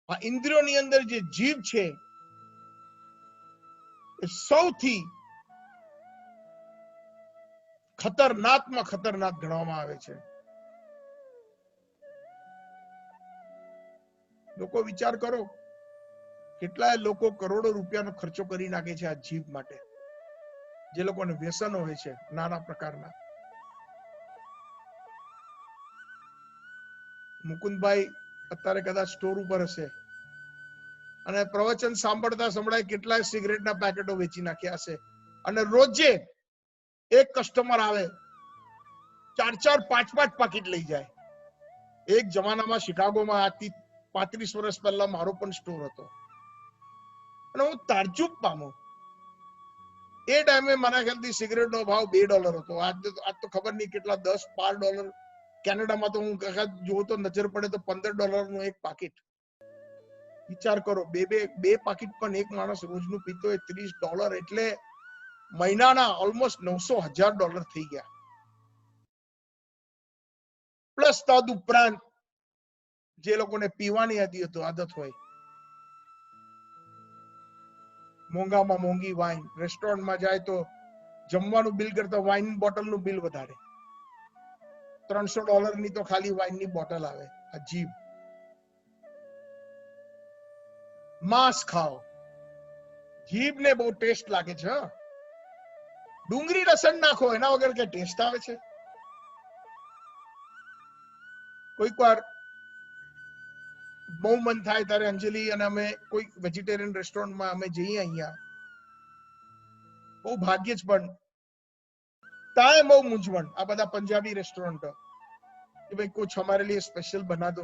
આ ઇન્દ્રિયોની અંદર જે જીવ છે એ સૌથી ખતરનાકમાં ખતરનાક ગણવામાં આવે છે. લોકો વિચાર કરો, કેટલાય લોકો કરોડો રૂપિયાનો ખર્ચો કરી નાખે છે આ જીભ માટે. જે લોકોને વ્યસનો હોય છે નાના પ્રકારના. મુકુંદભાઈ અત્યારે કદાચ સ્ટોર ઉપર હશે અને પ્રવચન સાંભળતા સંભળાય કેટલાય સિગરેટના પેકેટો વેચી નાખ્યા હશે. અને રોજે એક કસ્ટમર આવે 4-4, 5-5 પાકીટ લઈ જાય. એક જમાનામાં શિકાગોમાં આજથી 35 વર્ષ પહેલા મારો પણ સ્ટોર હતો અને હું તાજુબ પામું. એ ટાઈમે મારા ખ્યાલથી સિગરેટનો ભાવ $2 હતો. આજ તો ખબર નહીં કેટલા, $10-12. કેનેડામાં તો હું જોઉં તો નજર પડે તો $15 એક પાકીટ. વિચાર કરો, બે પાકીટ પણ એક માણસ રોજનું પીતો હોય $30, એટલે મહિનાના ઓલમોસ્ટ $900,000 થઈ ગયા. પ્લસ તદ ઉપરાંત જે લોકોને પીવાની આદત હોય, મોંઘામાં મોંઘી વાઇન, રેસ્ટોરન્ટમાં જાય તો જમવાનું બિલ કરતા વાઇન બોટલનું બિલ વધારે. $300 ની તો ખાલી વાઇનની બોટલ આવે. આ જીભ. માંસ ખાઓ, જીભને બહુ ટેસ્ટ લાગે છે. ડુંગળી લસણ નાખો, એના વગર કે ટેસ્ટ આવે છે? કોઈક વાર બહુ મન થાય ત્યારે અંજલિ અને અમે કોઈ વેજીટેરિયન રેસ્ટોરન્ટમાં અમે જઈએ અહીંયા, બહુ ભાગ્યે જ, પણ ત્યાં બહુ મૂંઝવણ આ બધા પંજાબી રેસ્ટોરન્ટ कि भाई कुछ हमारे लिए स्पेशल बना दो।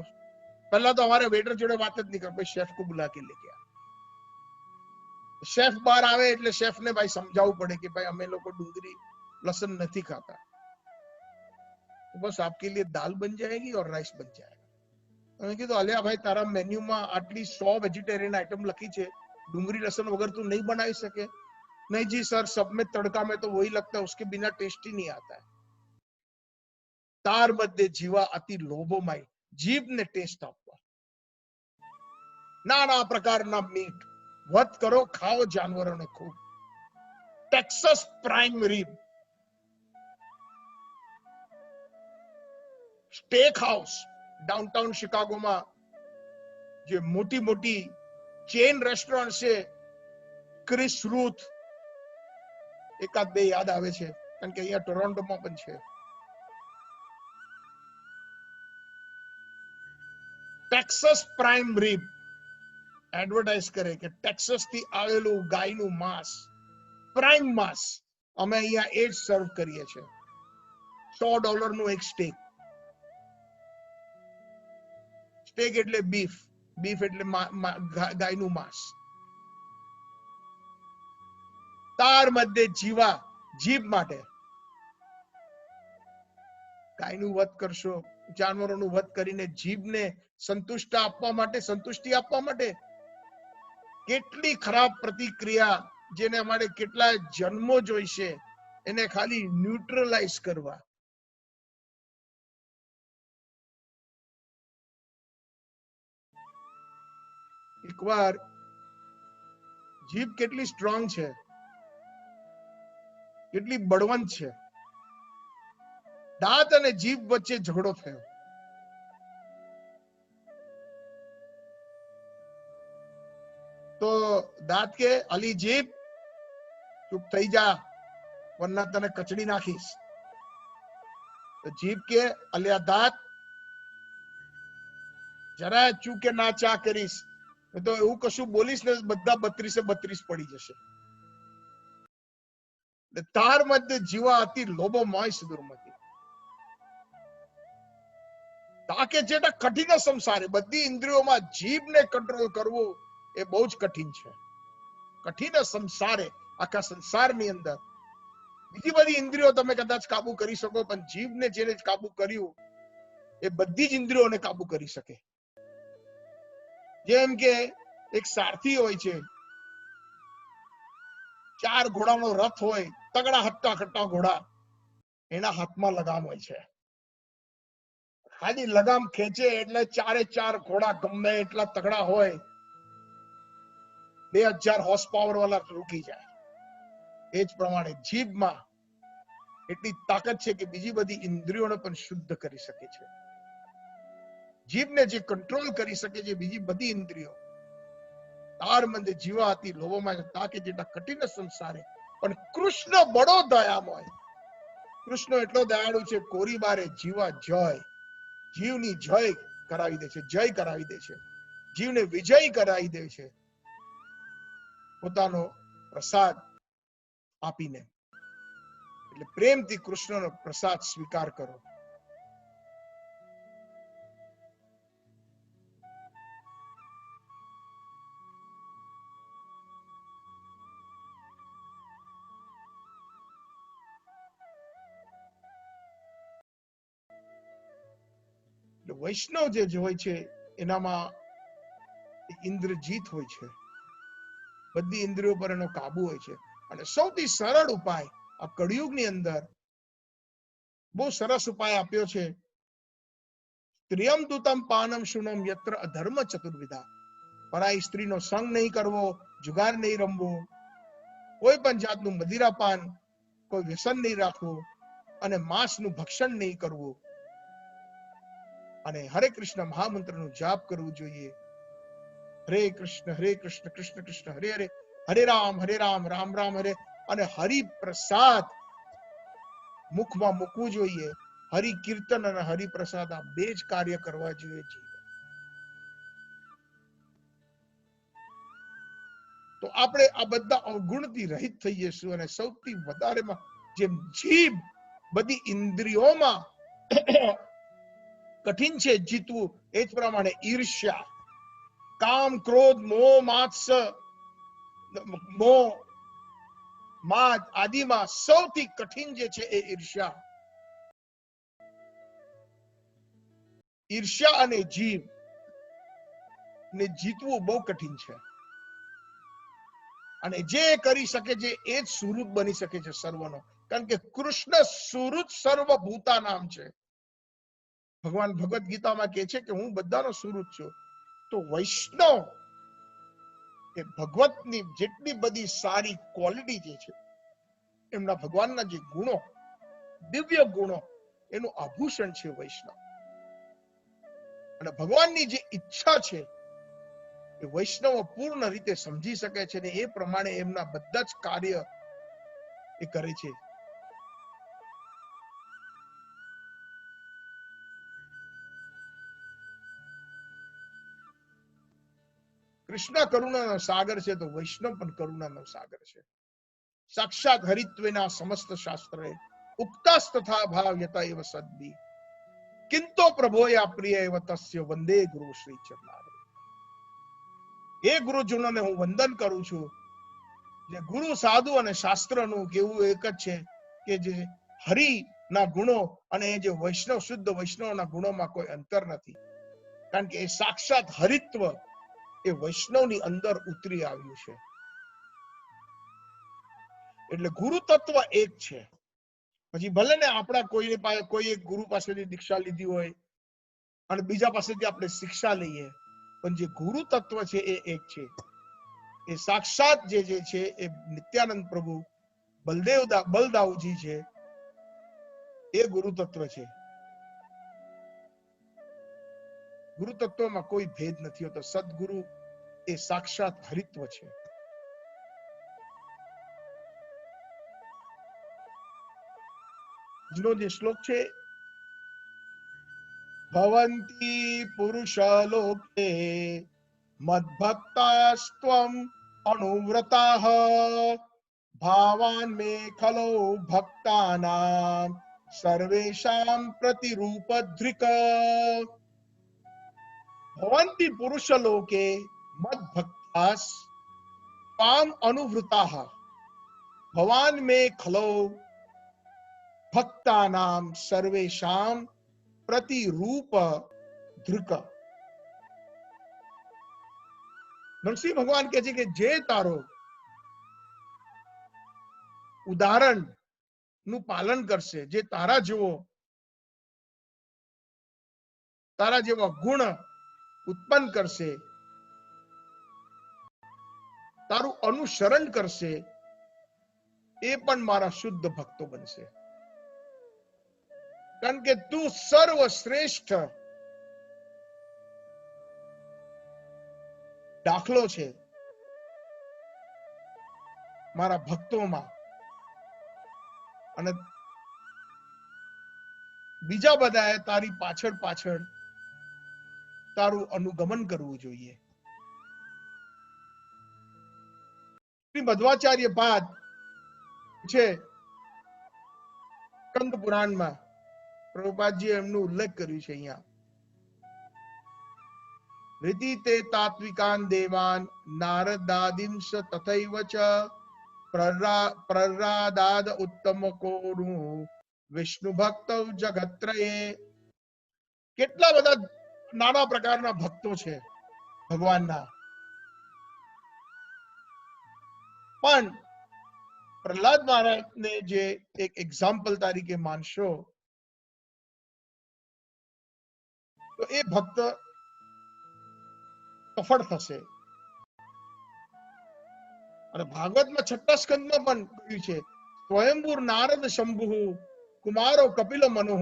पहला तो हमारे वेटर जोड़े बात જ નહીં કર, भाई शेफ को बुला के लेके आ। शेफ બહાર આવે એટલે शेफ ने भाई समझावવું પડे कि भाई અમે લોકો ડુંગળી लहसुन नहीं खाता, तो बस आपके लिए दाल बन जाएगी और राइस बन जाएगा। मैंने कहा अलिया भाई तारा मेन्यू में आटली 100 वेजिटेरियन आइटम लखी है, डूंगरी लहसुन वगैरह तू नहीं बनाई सके? नहीं जी सर, सब में तड़का में तो वही लगता है, उसके बिना टेस्ट ही नहीं आता है। तार मध्य जीवा अति लोभोमय, जीभ ने टेस्ट आपवा, नाना प्रकारना मीट वध करो, खाओ जानवरों ने खूब। Texas prime rib, stake house downtown Chicago में जो मोटी मोटी चेन रेस्टोरंट से क्रिस रूथ एकाद बे याद आवे छे, कारण के अहींया टोरंटो में पण छे। टेक्सास प्राइम रिब एडवर्टाइज करे कि टेक्सास थी आवेलू गायनु मांस, प्राइम मांस અમે અહીંયા એ જ સર્વ કરીએ છીએ। $100 નું એક સ્ટેક, સ્ટેક એટલે બીફ, બીફ એટલે ગાયનું માંસ। તાર મધ્ય જીવા, જીભ માટે ગાયનું વધ કરશો, જાનવરોનું વધ કરીને જીભને સંતુષ્ટ આપવા માટે, સંતુષ્ટિ આપવા માટે કેટલી ખરાબ પ્રતિક્રિયા, જેને અમારે કેટલા જન્મો જોઈશે એને ખાલી ન્યુટ્રલાઇઝ કરવા। એકવાર જીભ કેટલી સ્ટ્રોંગ છે, કેટલી બળવંત છે। દાંત અને જીભ વચ્ચે ઝઘડો થયો, તો દાંત કે અલી જીભ ચૂપ થઈ જા, વરના તને કચડી નાખીશ। તો જીભ કે અલ્યા દાંત, જરા ચૂકે ના ચા કરીશ તો એવું કશું બોલીશ ને બધા 32 પડી જશે। તાર મધ્ય જીવા અતિ લોભોમય સુદુર્મતિ, તાકે જેટા કઠિન સંસારે, બધી ઇન્દ્રિયોમાં જીભને કંટ્રોલ કરવું એ બહુ જ કઠિન છે। કઠિન સંસારે, આખા સંસારની અંદર બીજી બધી ઇન્દ્રિયો તમે કદાચ કાબુ કરી શકો, પણ જીભને જેને કાબુ કર્યું એ બધી જ ઇન્દ્રિયોને કાબુ કરી શકે। જેમ કે એક સારથી હોય છે, 4 ઘોડાનો રથ હોય, તગડા હટ્ટા ખટ્ટા ઘોડા, એના હાથમાં લગામ હોય છે। ખાલી લગામ ખેંચે એટલે 4 ઘોડા ગમે એટલા તગડા હોય, 2000 હોર્સ પાવર વાળા રૂકી જાય। એ જ પ્રમાણે જીભમાં એટલી તાકાત છે કે બીજી બધી ઇન્દ્રિયોને પણ શુદ્ધ કરી શકે છે। જીભને જે કંટ્રોલ કરી શકે છે બીજી બધી ઇન્દ્રિયો, તાર મંદ જીવા હતી લોભોમાં તાકે જેટલા કઠિન સંસારે, પણ કૃષ્ણ બડો દયામય। કૃષ્ણ એટલો દયાળુ છે, કોરી બારે જીવા જય, જીવની જય કરાવી દે છે, જય કરાવી દે છે, જીવને વિજય કરાવી દે છે પોતાનો પ્રસાદ આપીને। એટલે પ્રેમથી કૃષ્ણનો પ્રસાદ સ્વીકાર કરો। વૈષ્ણવ જે હોય છે એનામાં ઇન્દ્રજીત હોય છે, બધી ઇન્દ્રિયો પર એનો કાબુ હોય છે। અને સૌથી સરળ ઉપાય આ કળિયુગની અંદર બહુ સરસ ઉપાય આપ્યો છે। સ્ત્રિયમ દૂતમ પાનમ શુનમ યત્ર અધર્મ ચતુર્વિધા, પરાઈ સ્ત્રીનો સંગ નહીં કરવો, જુગાર નહીં રમવો, કોઈ પણ જાતનું મદિરાપાન, કોઈ વ્યસન નહીં રાખવું, અને માંસનું ભક્ષણ નહીં કરવું, અને હરે કૃષ્ણ મહામંત્રનો જાપ કરવું જોઈએ। હરે કૃષ્ણ કૃષ્ણ કૃષ્ણ હરે હરે, હરે રામ રામ રામ હરે, અને હરિ પ્રસાદ મુખમાં મૂકવું જોઈએ। હરિ કીર્તન અને હરિપ્રસાદ આ બે જ કાર્ય કરવા જોઈએ જીવે. તો આપણે આ બધા અવગુણથી રહિત થઈ જઈશું અને સૌથી વધારેમાં જેમ જીભ બધી ઇન્દ્રિયોમાં કઠિન છે જીતવું, એ જ પ્રમાણે ઈર્ષ્યા, કામ, ક્રોધ, મોહ, માત્સર્ય, મોહ, માદ આદિમાં સૌથી કઠિન જે છે એ ઈર્ષ્યા. ઈર્ષ્યા અને જીભ ને જીતવું બહુ કઠિન છે. અને જે કરી શકે છે એ જ સુહૃદ બની શકે છે સર્વનો. કારણ કે કૃષ્ણ સુહૃદ સર્વભૂતા નામ છે. ભગવાન ભગવદ ગીતામાં કહે છે કે હું બધાનો સુહૃદ છું. તો વૈષ્ણવ એ ભગવતની જેટલી બધી સારી ક્વોલિટી જે છે, એમના ભગવાનના જે ગુણો, દિવ્ય ગુણો, એનું આભૂષણ છે વૈષ્ણવ. અને ભગવાનની જે ઈચ્છા છે એ વૈષ્ણવ પૂર્ણ રીતે સમજી શકે છે ને એ પ્રમાણે એમના બધા જ કાર્ય એ કરે છે. કૃષ્ણ કરુણાનો સાગર છે તો વૈષ્ણવ પણ કરુણાનો સાગર છે. સાક્ષાત હરિત્વેના સમસ્ત શાસ્ત્રે ઉક્તાસ તથા ભાવ યતા એવ સદ્ભી કિંતો પ્રભોયા પ્રિય એવ તસ્ય વંદે ગુરુ શ્રી ચરણાર. એ ગુરુજનોને હું વંદન કરું છું. જે ગુરુ, સાધુ અને શાસ્ત્રનું કેવું એક જ છે કે જે હરિના ગુણો અને જે વૈષ્ણવ, શુદ્ધ વૈષ્ણવના ગુણોમાં કોઈ અંતર નથી. કારણ કે એ સાક્ષાત હરિત્વ એ વૈષ્ણવની અંદર ઉતરી આવ્યું છે. એટલે ગુરુ તત્વ એક છે. પછી ભલે ને આપણા કોઈની પાસે કોઈ એક ગુરુ પાસેથી દીક્ષા લીધી હોય અને બીજા પાસેથી આપણે શિક્ષા લઈએ, પણ જે ગુરુ તત્વ છે એ એક છે. એ સાક્ષાત જે છે એ નિત્યાનંદ પ્રભુ બલદાવજી છે, એ ગુરુ તત્વ છે. ગુરુ તત્વમાં કોઈ ભેદ નથી હોતો. સદગુરુ એ સાક્ષાત હરિત્વ છે. જેનો જે શ્લોક છે, ભવંતી પુરુષ લોકે મદ્ભક્તાસ્ત્વમ અનુવ્રતાઃ ભાવાન મે ખલો ભક્તાનામ સર્વેષામ પ્રતિરૂપધૃક. ભવંતી પુરુષ લોકે મદ્ભક્તાસ ત્વામ અનુવ્રતાઃ ભવાન મે ખલો ભક્તાનામ સર્વેષામ પ્રતિરૂપ ધૃક. નરસિંહ ભગવાન કહે છે કે જે તારો ઉદાહરણ નું પાલન કરશે, જે તારા જેવા ગુણ ઉત્પન્ન કરશે, તારું અનુસરણ કરશે, એ પણ મારા શુદ્ધ ભક્તો બનશે. કારણ કે તું સર્વશ્રેષ્ઠ દાખલો છે મારા ભક્તોમાં. અને બીજા બધાએ તારી પાછળ પાછળ તારું અનુગમન કરવું જોઈએ. શ્રી મધ્વાચાર્ય પાદ છે સ્કંદ પુરાણમાં, પ્રભુપાદજીએ એમનો ઉલ્લેખ કર્યું છે અહીંયા. રિધિ તે તાત્વિકાન દેવાન નારદાદિંશ તથૈવ ચ પ્રહ્લાદાદ ઉત્તમ કોરુ વિષ્ણુ ભક્ત જગત્રયે. કેટલા બધા નાના પ્રકારના ભક્તો છે ભગવાનના, પણ પ્રહલાદ મહારાજને જે એક એક્ઝામ્પલ તરીકે માનશો તો એ ભક્ત સફળ થશે. અને ભાગવતમાં 6 સ્કંદમાં પણ કહ્યું છે, સ્વયંભૂર નારદ શંભુ કુમારો કપિલ મનુ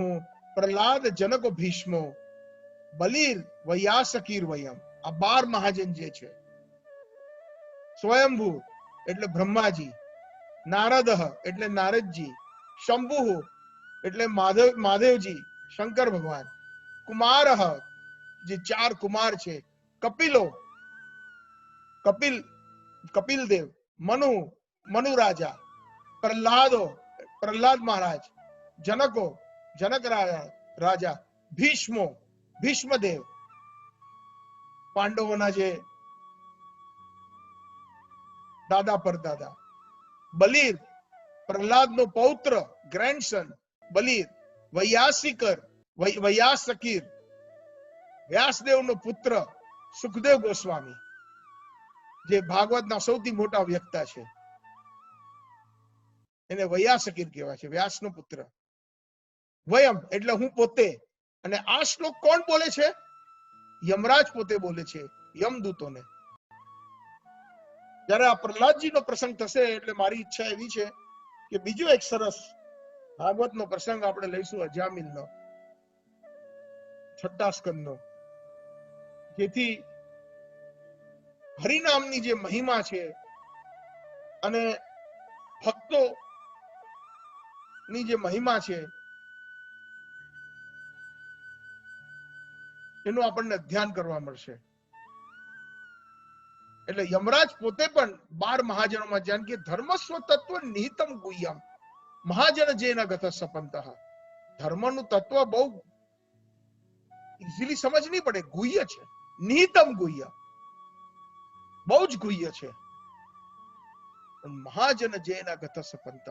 પ્રહલાદ જનક ભીષ્મો બલિર વૈયાસકીર વયમ. આ 12 મહાજન જે છે, સ્વયંભૂ એટલે બ્રહ્માજી, નારદ એટલે નારદજી, શંભુ એટલે મહાદેવજી શંકર ભગવાન, કુમાર જે 4 કુમાર છે, કપિલો કપિલ દેવ, મનુ રાજા, પ્રહલાદ મહારાજ, જનક રાજા, ભીષ્મદેવ, પાંડવોના જે દાદા પરદાદા, બલિર પ્રહલાદનો પૌત્ર ગ્રેન્ડસન બલિર, વૈયાસકીર વ્યાસદેવનો પુત્ર સુખદેવ ગોસ્વામી, જે ભાગવતના સૌથી મોટા વ્યક્તા છે, એને વૈયાસકીર કહેવાય છે, વ્યાસનો પુત્ર. વયમ એટલે હું પોતે. અને આ શ્લોક કોણ બોલે છે? યમરાજ પોતે બોલે છે યમદૂતોને. જ્યારે આ પ્રહલાદજીનો પ્રસંગ થશે એટલે મારી ઈચ્છા એવી છે કે બીજો એક સરસ ભાગવતનો પ્રસંગ આપણે લઈશું, અજામિલનો, 6 સ્કંદનો, જેથી હરિનામની જે મહિમા છે અને ભક્તોની જે મહિમા છે એનું આપણને ધ્યાન કરવા મળશે. એટલે યમરાજ પોતે પણ 12 મહાજનોમાં, જાણ કે ધર્મસ્વ તત્વ નિહિતમ ગુહ્યમ મહાજન જેન ગત સપંતઃ. ધર્મનું તત્વ બહુ ઇઝીલી સમજ નહીં પડે, ગુહ્ય છે, નિહિતમ ગુહ્ય, બહુ જ ગુહ્ય છે. મહાજન જેન ગત સપંતઃ.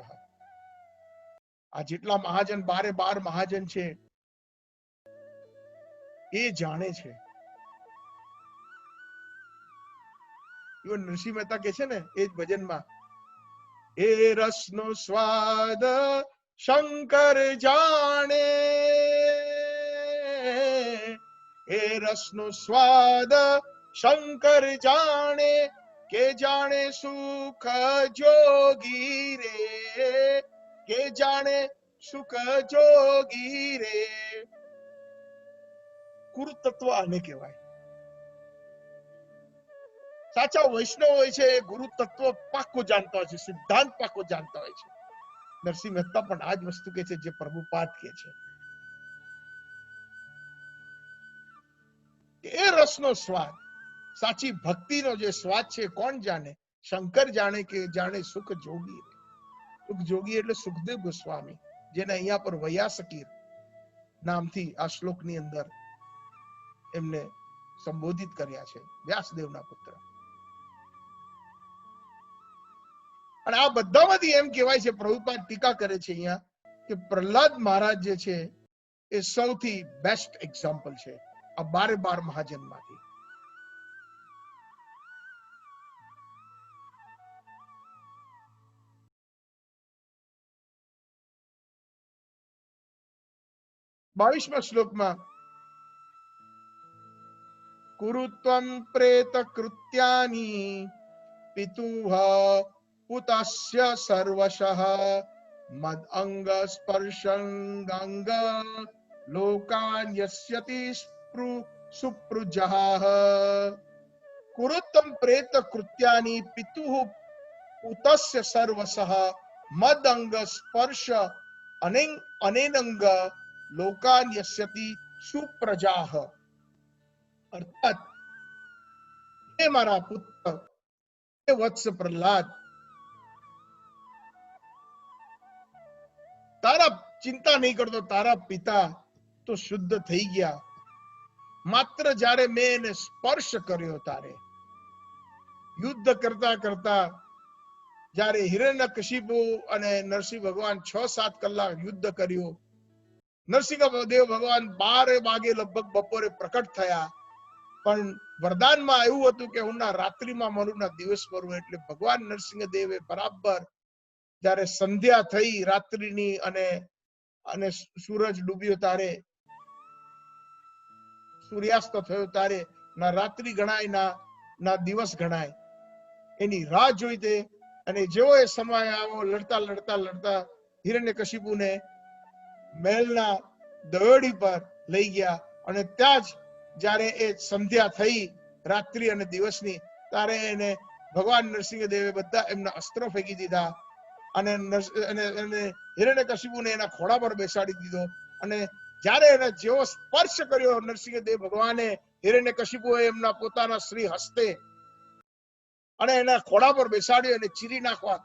આ જેટલા મહાજન 12 મહાજન છે એ જાણે છે. નરસિંહ મહેતા કે છે ને એ જ ભજનમાં, એ રસનો સ્વાદ શંકર જાણે, એ રસનો સ્વાદ શંકર જાણે, કે જાણે સુખ જોગી રે, કે જાણે સુખ જોગી રે. ગુરુ તત્વ આને કહેવાય. સાચા વૈષ્ણવ હોય છે એ ગુરુ તત્વ પાકો જાણતા હોય છે, સિદ્ધાંત પાકો જાણતા હોય છે. નરસિંહ મહેતા પણ આ જ વસ્તુ કે છે જે પ્રભુપાદ કે છે. એ રસનો સ્વાદ, સાચી ભક્તિનો જે સ્વાદ છે કોણ જાણે? શંકર જાણે, કે જાણે સુખ જોગી. સુખ જોગી એટલે સુખદેવ ગોસ્વામી, જેને અહીંયા પર વૈયાસકીર નામથી આ શ્લોકની અંદર એમને સંબોધિત કર્યા છે, વ્યાસદેવના પુત્ર. અને આ બધામાંથી એમ કહેવાય છે, પ્રભુપાદ ટીકા કરે છે અહીંયા, કે પ્રહલાદ મહારાજ જે છે એ સૌથી બેસ્ટ એક્ઝામ્પલ છે આ 12 મહાજનમાંથી. બાવીસમા શ્લોકમાં કુરુત્વમ પ્રેત કૃત્યાની પિતુઃ પુતસ્ય સર્વશઃ મદ અંગ સ્પર્શંગાંગ લોકાન યસ્યતિ સુપ્રુજઃ. કુરુત્તમ પ્રેત કૃત્યાની પિતુઃ પુતસ્ય સર્વશઃ મદ અંગ સ્પર્શ અનેનંગ લોકાન યસ્યતિ સુપ્રજાઃ. અર્થાત હે મારા પુત્ર, હે વત્સ પ્રહલાદ, તારા ચિંતા નહીં કરતો, તારા પિતા તો શુદ્ધ થઈ ગયા. માત્ર જ્યારે મેં એને સ્પર્શ કર્યો, તારે યુદ્ધ કરતા કરતા જ્યારે હિરણ્યકશિપુ અને નરસિંહ ભગવાન 6-7 કલાક યુદ્ધ કર્યું. નરસિંહ દેવ ભગવાન 12 વાગે લગભગ બપોરે પ્રકટ થયા, પણ વરદાનમાં એવું હતું કે હું રાત્રિમાં મરું, દિવસ મરું. એટલે ભગવાન નરસિંહ દેવે બરાબર જ્યારે સંધ્યા થઈ રાત્રિની અને સૂરજ ડૂબ્યો, તારે સૂર્યાસ્ત થયો, તારે ના રાત્રિ ગણાય ના દિવસ ગણાય. એની રાહ જોઈ તે, અને જેવો એ સમય આવ્યો, લડતા લડતા લડતા હિરણ્યકશિપુને મહેલના દયોડી પર લઈ ગયા. અને ત્યાં જ જ્યારે એ સંધ્યા થઈ રાત્રિ અને દિવસની, ત્યારે એને ભગવાન નરસિંહ દેવે બધા એમના અસ્ત્રો ફેંકી દીધા અને હિરણ્યકશિપુને એના ખોળા પર બેસાડી દીધો. અને જ્યારે એને જેવો સ્પર્શ કર્યો નરસિંહદેવ ભગવાને, હિરણ્યકશિપુએ એમના પોતાના શ્રી હસ્તે અને એના ખોળા પર બેસાડ્યો અને ચીરી નાખવા,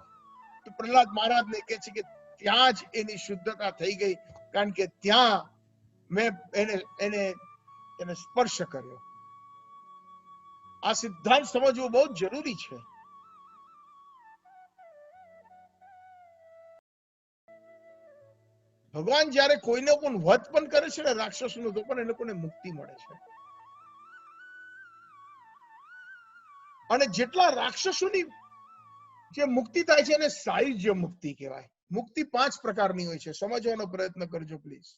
તો પ્રહલાદ મહારાજને કહે છે કે ત્યાં જ એની શુદ્ધતા થઈ ગઈ, કારણ કે ત્યાં મેં એને સ્પર્શ કર્યો. આ સિદ્ધાંત સમજવું બહુ જરૂરી છે. ભગવાન જયારે કોઈને પણ વધ પણ કરે છે ને રાક્ષસનું, તો પણ એ લોકોને મુક્તિ મળે છે. અને જેટલા રાક્ષસોની જે મુક્તિ થાય છે એને સાયુજ્ય મુક્તિ કહેવાય. મુક્તિ 5 પ્રકારની હોય છે, સમજવાનો પ્રયત્ન કરજો પ્લીઝ.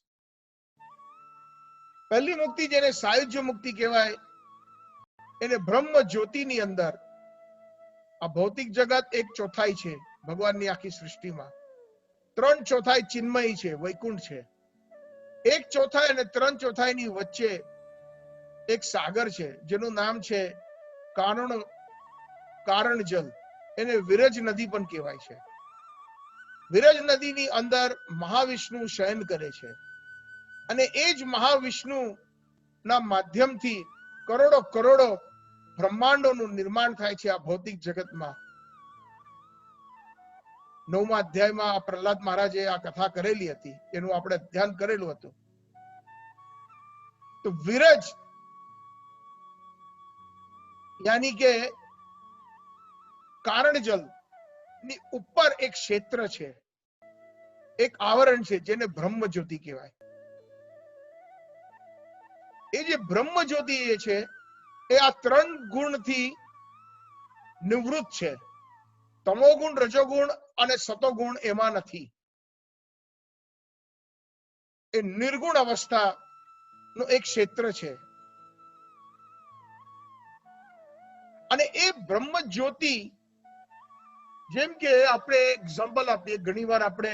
પહેલી મુક્તિ જેને સાયુજ્ય મુક્તિ કહેવાય, એને બ્રહ્મ જ્યોતિની અંદર આ ભૌતિક જગત 1/4 છે ભગવાનની આખી સૃષ્ટિમાં, 3/4 ચિન્મય છે, વૈકુંઠ છે. 1/4 અને 3/4 ની વચ્ચે એક સાગર છે જેનું નામ છે કારણ જલ. એને વિરજ નદી પણ કહેવાય છે. વિરજ નદીની અંદર મહાવિષ્ણુ શયન કરે છે અને એ જ મહાવિષ્ણુ ના માધ્યમથી કરોડો બ્રહ્માંડોનું નિર્માણ થાય છે આ ભૌતિક જગતમાં. 9મા અધ્યાયમાં પ્રહલાદ મહારાજે આ કથા કરેલી હતી, એનું આપણે ધ્યાન કરેલું હતું. તો વિરજ યાની કે કારણજલ ની ઉપર એક ક્ષેત્ર છે, એક આવરણ છે જેને બ્રહ્મ જ્યોતિ કહેવાય. એ જે બ્રહ્મ જ્યોતિ છે એ આ 3 ગુણથી નિવૃત્ત છે. તમોગુણ, રજોગુણ અને સતોગુણ એમાં નથી. એ નિર્ગુણ અવસ્થા નો એક ક્ષેત્ર છે. અને એ બ્રહ્મ જ્યોતિ, જેમ કે આપણે એક્ઝામ્પલ આપીએ, ઘણીવાર આપણે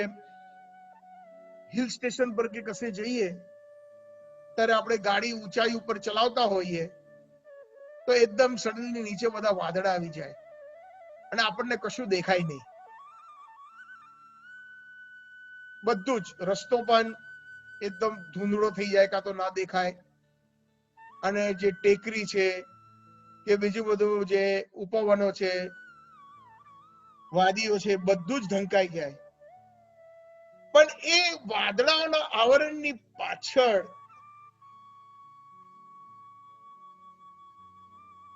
હિલ સ્ટેશન પર કે કશે જઈએ ત્યારે આપણે ગાડી ઊંચાઈ ઉપર ચલાવતા હોઈએ તો એકદમ સડનલી નીચે બધા વાદળા આવી જાય અને આપણને કશું દેખાય નહીં. બધું જ રસ્તો પણ એકદમ ધૂંધળો થઈ જાય, કાં તો ના દેખાય. અને જે ટેકરી છે કે બીજું બધું જે ઉપવનો છે, વાદીઓ છે, બધું જ ઢંકાઈ જાય. પણ એ વાદળાઓના આવરણની પાછળ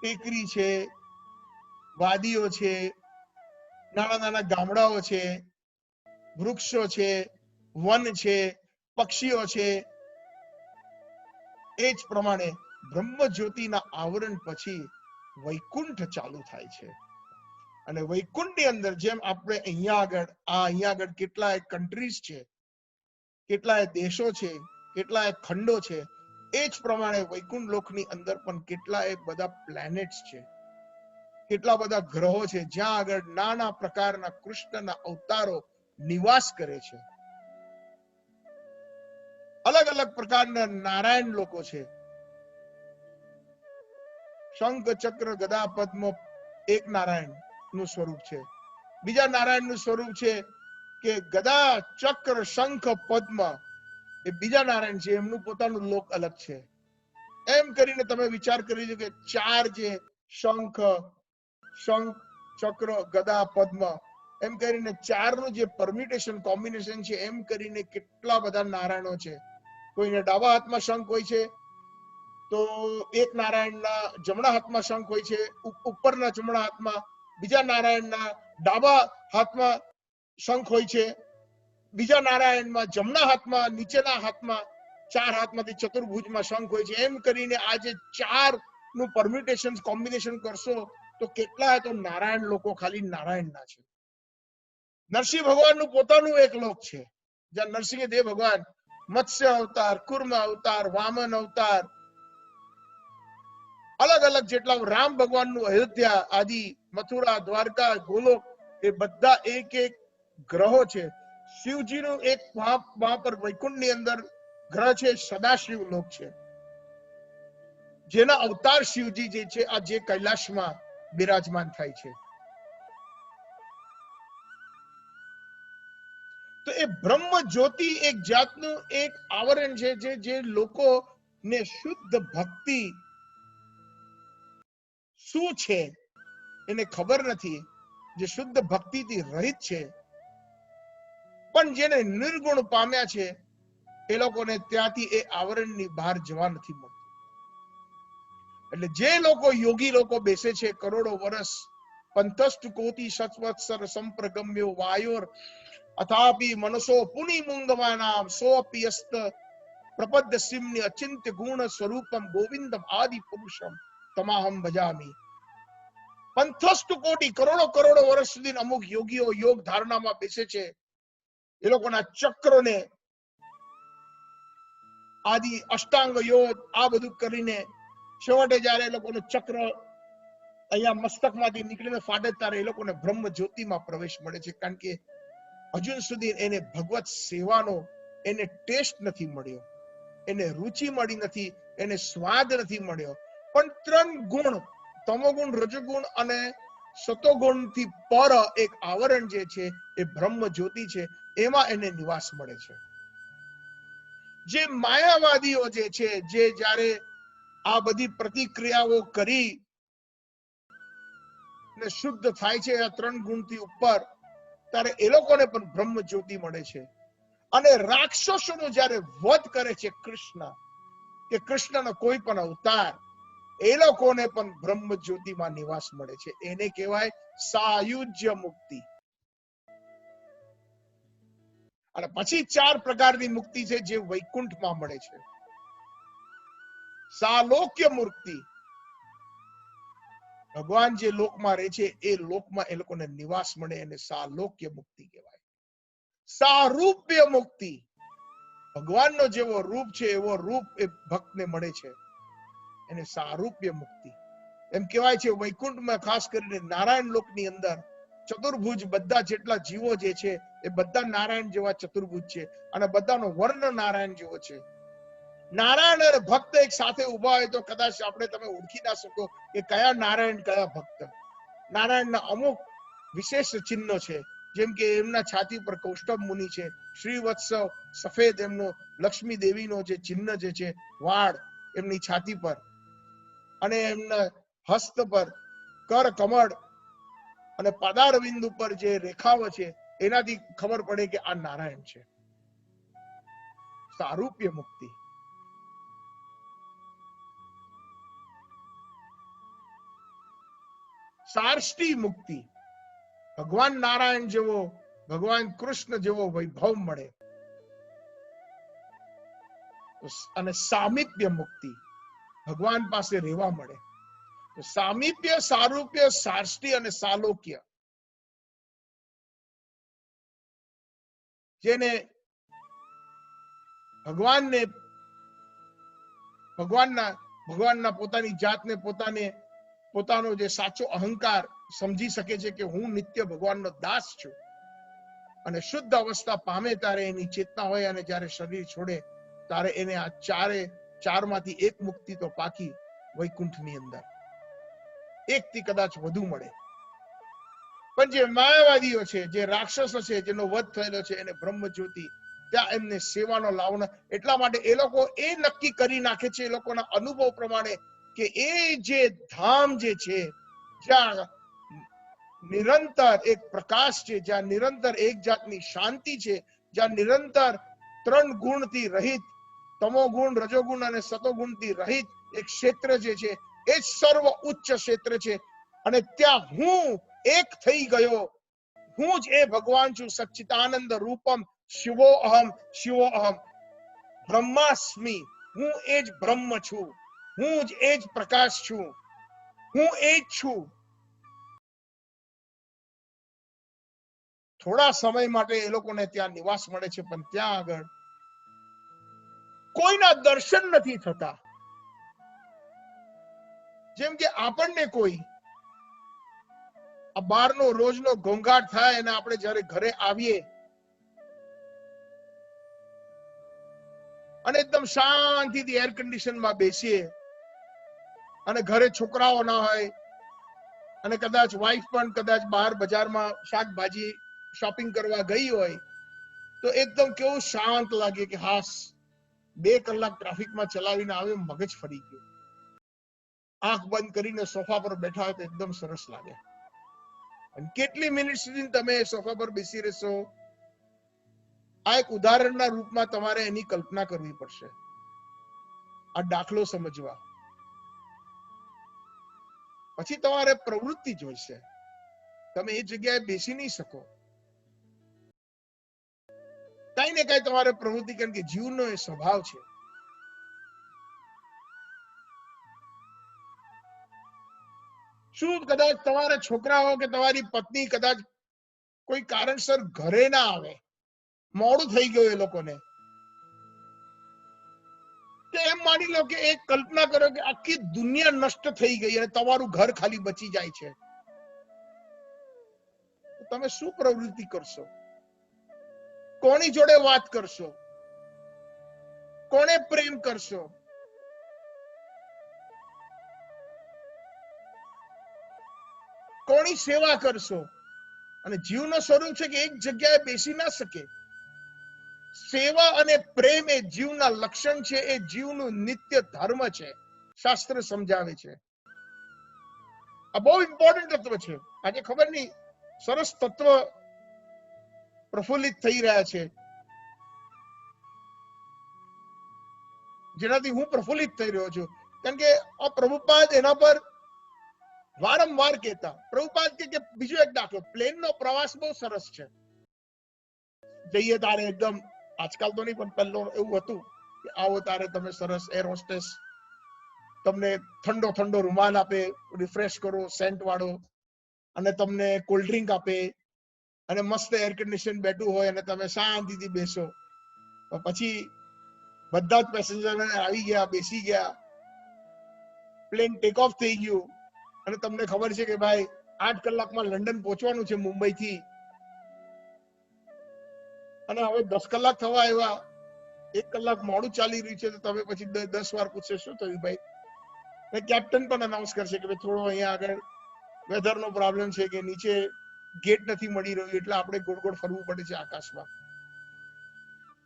ટેકરી છે, વાદીઓ છે, નાના ગામડાઓ છે, વૃક્ષો છે, વન છે, પક્ષીઓ છે. એ જ પ્રમાણે બ્રહ્મ જ્યોતિના આવરણ પછી વૈકુંઠ ચાલુ થાય છે. અને વૈકુંઠની અંદર જેમ આપણે અહીંયા આગળ કેટલાય કન્ટ્રીઝ છે, કેટલાય દેશો છે, કેટલાય ખંડો છે, એ જ પ્રમાણે વૈકુંઠ લોકની અંદર પણ કેટલાય બધા પ્લેનેટ્સ છે, કેટલા બધા ગ્રહો છે, જ્યાં આગળ નાના પ્રકારના કૃષ્ણના અવતારો નિવાસ કરે છે. અલગ અલગ પ્રકારના નારાયણ લોકો છે. શંખ, ચક્ર, ગદા, પદ્મ એક નારાયણ નું સ્વરૂપ છે. બીજા નારાયણ નું સ્વરૂપ છે કે ગદા, ચક્ર, શંખ, પદ્મ એ બીજા નારાયણ છે, એમનું પોતાનું લોક અલગ છે. એમ કરીને તમે વિચાર કરી લો કે 4 જે શંખ, ચક્ર, ગદા, પદ્મ એમ કરીને 4 નું જે પરમ્યુટેશન કોમ્બિનેશન છે, એમ કરીને કેટલા બધા નારાયણો છે. કોઈને ડાબા હાથમાં શંખ હોય છે તો એક નારાયણના જમણા હાથમાં શંખ હોય છે, ઉપરના જમણા હાથમાં. બીજા નારાયણના ડાબા હાથમાં શંખ હોય છે, બીજા નારાયણમાં જમણા હાથમાં, નીચેના હાથમાં, 4 હાથમાંથી ચતુર્ભુજમાં શંખ હોય છે. એમ કરીને આ જે 4 નું પરમ્યુટેશન કોમ્બિનેશન કરશો તો કેટલા તો નારાયણ લોકો ખાલી નારાયણના છે. નરસિંહ ભગવાનનું પોતાનું એક લોક છે, જ્યાં નરસિંહ દેવ ભગવાન મત્સ્ય અવતાર, કુર્મ અવતાર, વામન અવતાર, અલગ અલગ જેટલા રામ ભગવાનનું અયોધ્યા આદિ, મથુરા, દ્વારકા, ગોલોક, એ બધા એક એક ગ્રહો છે. શિવજીનું એક વહાં પર વૈકુંઠની અંદર ગ્રહ છે, સદાશિવ લોક છે, જેના અવતાર શિવજી જે છે આ જે કૈલાશમાં બિરાજમાન થાય છે. તો એ બ્રહ્મ જ્યોતિ એક જાતનું એક આવરણ છે જે લોકોને શુદ્ધ ભક્તિ શું છે એને ખબર નથી, જે શુદ્ધ ભક્તિથી રહિત છે, પણ જેને નિર્ગુણ પામ્યા છે એ લોકોને ત્યાંથી એ આવરણની બહાર જવા નથી મળતું. એટલે જે લોકો યોગી લોકો બેસે છે કરોડો વર્ષ, પંથસ્થ કોટી સત્વત્સર સંપ્રગમ્યો વાયોર અથાપી મનસો પુનિ મુંગમાનામ સોપ્યસ્ત પ્રપદ્ય સિમ્ની અચિંત્ય ગુણ સ્વરૂપમ ગોવિંદમ આદિ પુરુષમ તમાહમ ભજામી. પંથસ્થ કોટી કરોડો કરોડો વર્ષ સુધી અમુક યોગીઓ યોગ ધારણામાં બેસે છે. એ લોકોના ચક્રોને આદિ અષ્ટાંગ યોગ આ બધું કરીને છેવટે જયારે એ લોકોનું ચક્ર અહીંયા મસ્તકમાંથી નીકળીને ફાટે ત્યારે એ લોકોને બ્રહ્મ જ્યોતિમાં પ્રવેશ મળે છે. કારણ કે હજુ સુધી એને ભગવત સેવાનો એને ટેસ્ટ નથી મળ્યો, એને રુચિ મળી નથી, એને સ્વાદ નથી મળ્યો. પણ ત્રણ ગુણ, તમોગુણ, રજોગુણ અને સતોગુણ થી પર એક આવરણ જે છે એ બ્રહ્મ જ્યોતિ છે, એમાં એને નિવાસ મળે છે. જે માયાવાદીઓ જે છે, જે જ્યારે આ બધી પ્રતિક્રિયાઓ કરી ને શુદ્ધ થાય છે આ ત્રણ ગુણથી ઉપર, ત્યારે એ લોકોને પણ બ્રહ્મ જ્યોતિ મળે છે. અને રાક્ષસોનો જ્યારે વધ કરે છે કૃષ્ણ, કે કૃષ્ણનો કોઈ પણ અવતાર, એ લોકોને પણ બ્રહ્મ જ્યોતિમાં નિવાસ મળે છે. એને કહેવાય સાયુજ્ય મુક્તિ. અને પછી 4 પ્રકારની મુક્તિ છે જે વૈકુંઠમાં મળે છે. સાલોક્ય મુક્તિ, ભગવાન જે લોકમાં રહે છે એ લોકમાં એ લોકોને નિવાસ મળે, એને સાલોક્ય મુક્તિ કહેવાય. સારૂપ્ય મુક્તિ, ભગવાનનો જેવો રૂપ છે એવો રૂપ એ ભક્તને મળે છે, એને સારૂપ્ય મુક્તિ. એમ કહેવાય છે વૈકુંઠમાં ખાસ કરીને નારાયણ લોકની અંદર ચતુર્ભુજ બધા જેટલા જીવો જે છે એ બધા નારાયણ જેવા ચતુર્ભુજ છે, અને બધાનો વર્ણ નારાયણ જેવો છે. નારાયણ અને ભક્ત એક સાથે ઉભા હોય તો કદાચ તમે ઓળખી ના શકો કે કયા નારાયણ કયા ભક્ત. નારાયણના અમુક વિશેષ ચિહ્નો છે, જેમ કે એમના છાતી પર કૌષ્ટભ મુનિ છે, શ્રીવત્સ સફેદ એમનો લક્ષ્મી દેવીનો જે ચિહ્ન જે છે વાળ એમની છાતી પર, અને એમના હસ્ત પર કર કમળ અને પાદારવિંદ ઉપર જે રેખાઓ છે એનાથી ખબર પડે કે આ નારાયણ છે. સારૂપ્ય મુક્તિ. સાર્ષ્ટી મુક્તિ, ભગવાન નારાયણ જેવો, ભગવાન કૃષ્ણ જેવો વૈભવ મળે. અને સામીપ્ય મુક્તિ, ભગવાન પાસે રહેવા મળે. સામીપ્ય, સારૂપ્ય, સાર્ષ્ટી અને સાલોક્ય, જેને ભગવાનના પોતાની જાતને પોતાનો જે સાચો અહંકાર સમજી શકે છે કે હું નિત્ય ભગવાનનો દાસ છું, અને શુદ્ધ અવસ્થા પામે ત્યારે એની ચેતના હોય, અને જ્યારે શરીર છોડે ત્યારે એને આ ચારમાંથી એક મુક્તિ તો પાકી વૈકુંઠની અંદર, એકથી કદાચ વધુ મળે. પણ જે માયાવાદીઓ છે, જે રાક્ષસો છે, જેનો વધ થયેલો છે, એને બ્રહ્મ જ્યોતિ ત્યાં એમને સેવાનો લાવવાનો. એટલા માટે એ લોકો એ નક્કી કરી નાખે છે એ લોકોના અનુભવ પ્રમાણે કે એ જે ધામ જે છે, જ્યાં નિરંતર એક પ્રકાશ છે, જ્યાં નિરંતર એક જાતની શાંતિ છે, જ્યાં નિરંતર 3 ગુણથી રહિત, તમો ગુણ, રજોગુણ અને સતોગુણથી રહિત એક ક્ષેત્ર જે છે એ સર્વ ઉચ્ચ ક્ષેત્ર છે. અને ત્યાં હું એક થઈ ગયો, હું જ એ ભગવાન છું, સચ્ચિદાનંદ રૂપમ શિવો અહમ બ્રહ્માસ્મિ, હું એ જ બ્રહ્મ છું, હું જ એ જ પ્રકાશ છું, હું એ જ છું. થોડા સમય માટે એ લોકોને ત્યાં નિવાસ મળે છે, પણ ત્યાં આગળ કોઈના દર્શન નથી થતા. જેમ કે આપણને કોઈ આ બહારનો રોજનો ઘોંઘાટ થાય અને આપણે જ્યારે ઘરે આવીએ અને એકદમ શાંતિથી એર કન્ડિશનમાં બેસીએ, અને ઘરે છોકરાઓ ના હોય, અને કદાચ વાઈફ પણ કદાચ બહાર બજારમાં શાકભાજી શોપિંગ કરવા ગઈ હોય, તો એકદમ કેવું શાંત લાગે કે હાસ 2 કલાક ટ્રાફિકમાં ચલાવીને આવે મગજ ફરી ગયું. આંખ બંધ કરીને સોફા પર બેઠા હોય તો એકદમ સરસ લાગે. અને કેટલી મિનિટ સુધી તમે સોફા પર બેસી રહેશો, આ એક ઉદાહરણના રૂપમાં તમારે એની કલ્પના કરવી પડશે. આ દાખલો સમજવા પછી તમારે પ્રવૃત્તિ જોઈશે. તમે એ જગ્યાએ બેસી નહીં શકો. કઈ ને કઈ તમારે પ્રવૃત્તિ, કારણ કે જીવનો એ સ્વભાવ છે. શું કદાચ તમારા છોકરાઓ કે તમારી પત્ની કદાચ કોઈ કારણસર ઘરે ના આવે, મોડું થઈ ગયું એ લોકોને, તો એમ માની લો કે એક કલ્પના કરો કે આખી દુનિયા નષ્ટ થઈ ગઈ અને તમારું ઘર ખાલી બચી જાય છે, તમે શું પ્રવૃત્તિ કરશો? કોની જોડે વાત કરશો? કોને પ્રેમ કરશો? કોની સેવા કરશો? અને જીવનો સ્વરૂપ છે કે એક જગ્યાએ બેસી ના શકે. સેવા અને પ્રેમ એ જીવના લક્ષણ છે, એ જીવનું નિત્ય ધર્મ છે, શાસ્ત્ર સમજાવે છે. આ બહુ ઇમ્પોર્ટન્ટ તત્વ છે. આજે ખબર નહીં સરસ તત્વ પ્રફુલ્લિત થઈ રહ્યા છે, જેનાથી હું પ્રફુલ્લિત થઈ રહ્યો છું. કારણ કે આ પ્રભુપાદ એના પર વારંવાર કહેતા. પ્રભુપાદ કે બીજો એક દાખલો, પ્લેનનો પ્રવાસ બહુ સરસ છે. જઈએ તારે એકદમ, આજકાલ તો નહીં પણ પહેલો એવું હતું કે આવો તારે તમે સરસ એર હોસ્ટેસ તમને ઠંડો ઠંડો રૂમાલ આપે, રિફ્રેશ કરો સેન્ટ વાળો, અને તમને કોલ્ડ ડ્રિંક આપે, અને મસ્ત એર કન્ડિશન બેઠું હોય અને તમે શાંતિથી બેસો. પછી બધા જ પેસેન્જર આવી ગયા, બેસી ગયા, પ્લેન ટેક ઓફ થઈ ગયું, અને તમને ખબર છે કે ભાઈ 8 કલાકમાં લંડન પહોંચવાનું છે મુંબઈથી, અને હવે 10 કલાક થવા આવ્યા, 1 કલાક મોડું ચાલી રહ્યું છે, તો તમે પછી 10 વાર પૂછશે શું થયું ભાઈ? કેપ્ટન પણ અનાઉન્સ કરશે કે ભાઈ થોડો અહીંયા આગળ વેધરનો પ્રોબ્લેમ છે, કે નીચે ગેટ નથી મળી રહ્યું, એટલે આપણે ગોળ ગોળ ફરવું પડે છે આકાશમાં.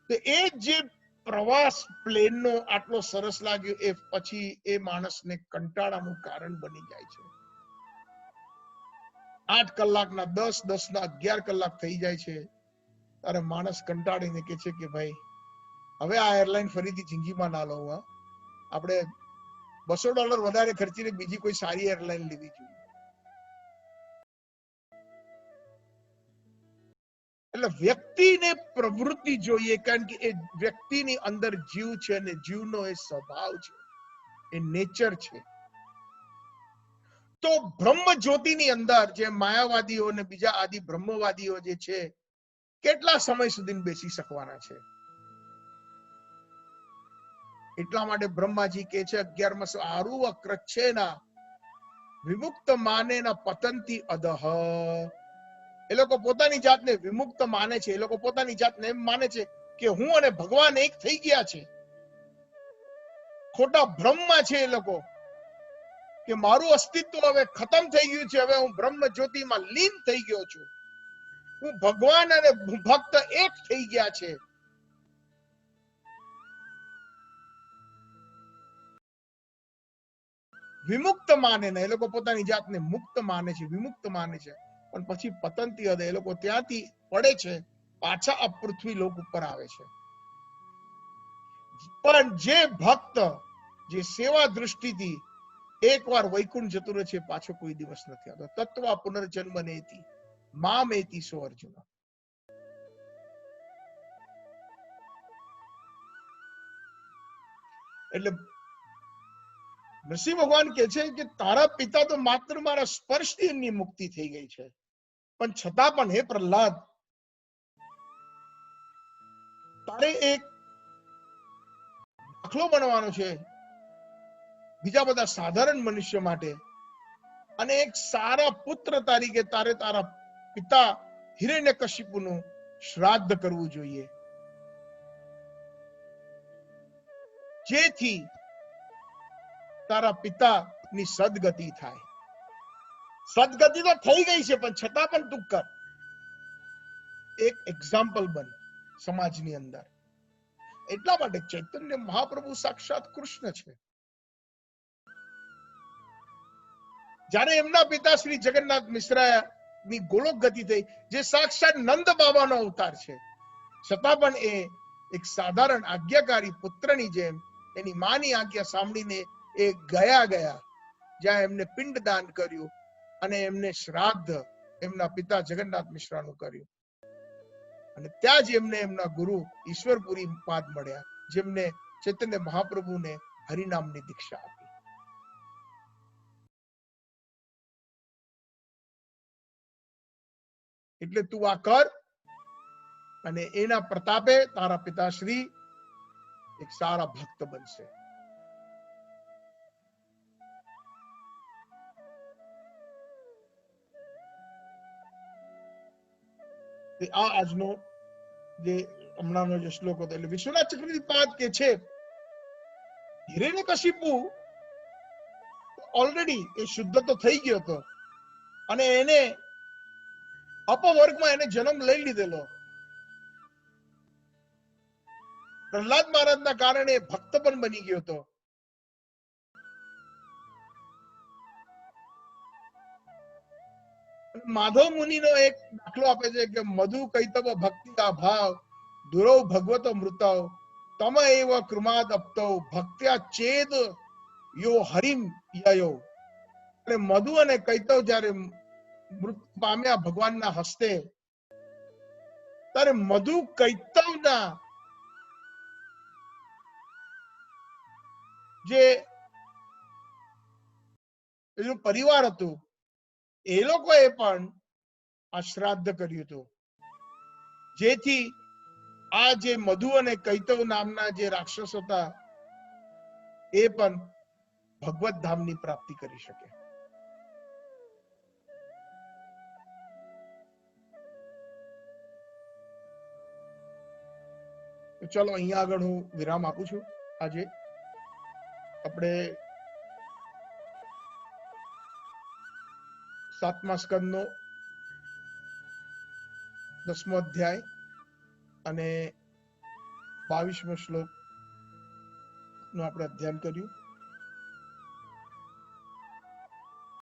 તો એ જે પ્રવાસ પ્લેનનો આટલો સરસ લાગ્યો, એ પછી એ માણસને કંટાળાનું કારણ બની જાય છે. 8 કલાકના 10, 10ના 11 કલાક થઈ જાય છે, ત્યારે માણસ કંટાળીને કે છે કે ભાઈ હવે આ એરલાઇન ફરીથી જિંદગીમાં ના લઉં. આપણે $200 વધારે ખર્ચીને બીજી કોઈ સારી એરલાઇન લેવી જોઈએ. એટલે વ્યક્તિને પ્રવૃત્તિ જોઈએ, કારણ કે એ વ્યક્તિની અંદર જીવ છે, અને જીવનો એ સ્વભાવ છે, એ નેચર છે. તો બ્રહ્મ જ્યોતિની અંદર જે માયાવાદીઓ અને બીજા આદિ બ્રહ્મવાદીઓ જે છે, કેટલા સમય સુધી બેસી શકવાના છે? એટલા માટે બ્રહ્માજી કે છે 11મસ આરુવ ક્રચ્છેના વિમુક્ત માનેના પતંતી અદહ. એ લોકો પોતાની જાતને વિમુક્ત માને છે. એ લોકો પોતાની જાતને એમ માને છે કે હું અને ભગવાન એક થઈ ગયા છે. ખોટા ભ્રમમાં છે એ લોકો, કે મારું અસ્તિત્વ હવે ખતમ થઈ ગયું છે, હવે હું બ્રહ્મ જ્યોતિમાં લીન થઈ ગયો છું, હું ભગવાન અને ભક્ત એક થઈ ગયા છે. વિમુક્ત માને ને, એ લોકો પોતાની જાતને મુક્ત માને છે, વિમુક્ત માને છે, પણ પછી પતંતી હદે એ લોકો ત્યાંથી પડે છે, પાછા આ પૃથ્વી લોક ઉપર આવે છે. પણ જે ભક્ત જે સેવા દૃષ્ટિથી એકવાર વૈકુંઠ જતું રહે છે, પાછો કોઈ દિવસ નથી આવતો. તત્વ પુનર્જન્મ નેતિ મામ એતિ સો અર્જુન. એટલે નરસિંહ ભગવાન કે છે કે તારા પિતા તો માત્ર મારા સ્પર્શથી એમની મુક્તિ થઈ ગઈ છે, પણ છતાં પણ હે પ્રહલાદ, તારે એક દાખલો બનવાનો છે બીજા બધા સાધારણ મનુષ્ય માટે, અને એક સારા પુત્ર તરીકે તારે તારા પિતા હિરણ્યકશિપુનું શ્રાદ્ધ કરવું જોઈએ, જેથી તારા પિતાની સદગતિ થાય. સદગતિ તો થઈ ગઈ છે, પણ છતાં પણ તું કર. એક એક્ઝામ્પલ બન, સમાજની અંદર. એટલા માટે ચૈતન્ય મહાપ્રભુ સાક્ષાત કૃષ્ણ છે. જ્યારે એમના પિતા શ્રી જગન્નાથ મિશ્રા ની ગોલોક ગતિ થઈ, જે સાક્ષાત નંદ બાબાનો અવતાર છે, છતાં પણ એ એક સાધારણ આજ્ઞાકારી પુત્રની જેમ એની માની આજ્ઞા સાંભળીને એ ગયા જ્યાં એમને પિંડદાન કર્યું અને એમને શ્રાદ્ધ એમના પિતા જગન્નાથ મિશ્રાનું કર્યું. અને ત્યાં જ એમને એમના ગુરુ ઈશ્વરપુરી પાદ મળ્યા, જેમને ચૈતન્ય મહાપ્રભુને હરિનામની દીક્ષા આપી. એટલે તું આ કર અને એના પ્રતાપે તારા પિતાશ્રી એક સારા ભક્ત બનશે. આ આજનો જે હમણાંનો જે શ્લોક હતો, એટલે વિશ્વનાથ ચક્રવર્તી પાદ કે છે હિરણ્યકશિપુ ઓલરેડી એ શુદ્ધ તો થઈ ગયો હતો અને એને અપવર્ગમાં એને જન્મ લઈ લીધેલો. પ્રહલાદ મહારાજના કારણે ભક્ત પણ બની ગયો હતો. માધવ મુનિનો એક દાખલો આપે છે કે મધુ કૈતવ ભક્તિ કા ભાવ દુરવ ભગવતો મૃતવ તમ એવ કૃમાદ અપ્તવ ભક્ત્યા ચેદ યો હરિમ યયો. એટલે મધુ અને કૈતવ જ્યારે મૃત્યુ પામ્યા ભગવાનના હસ્તે, ત્યારે મધુ કૈતવના જે પરિવાર હતું એ લોકોએ પણ આ શ્રાદ્ધ કર્યું હતું, જેથી આ જે મધુ અને કૈતવ નામના જે રાક્ષસ હતા એ પણ ભગવત ધામની પ્રાપ્તિ કરી શકે. ચલો અહીંયા આગળ હું વિરામ આપું છું. આજે આપણે 7મા સ્કંદનો 10મો અધ્યાય અને 22મો શ્લોક નું આપણે અધ્યયન કર્યું.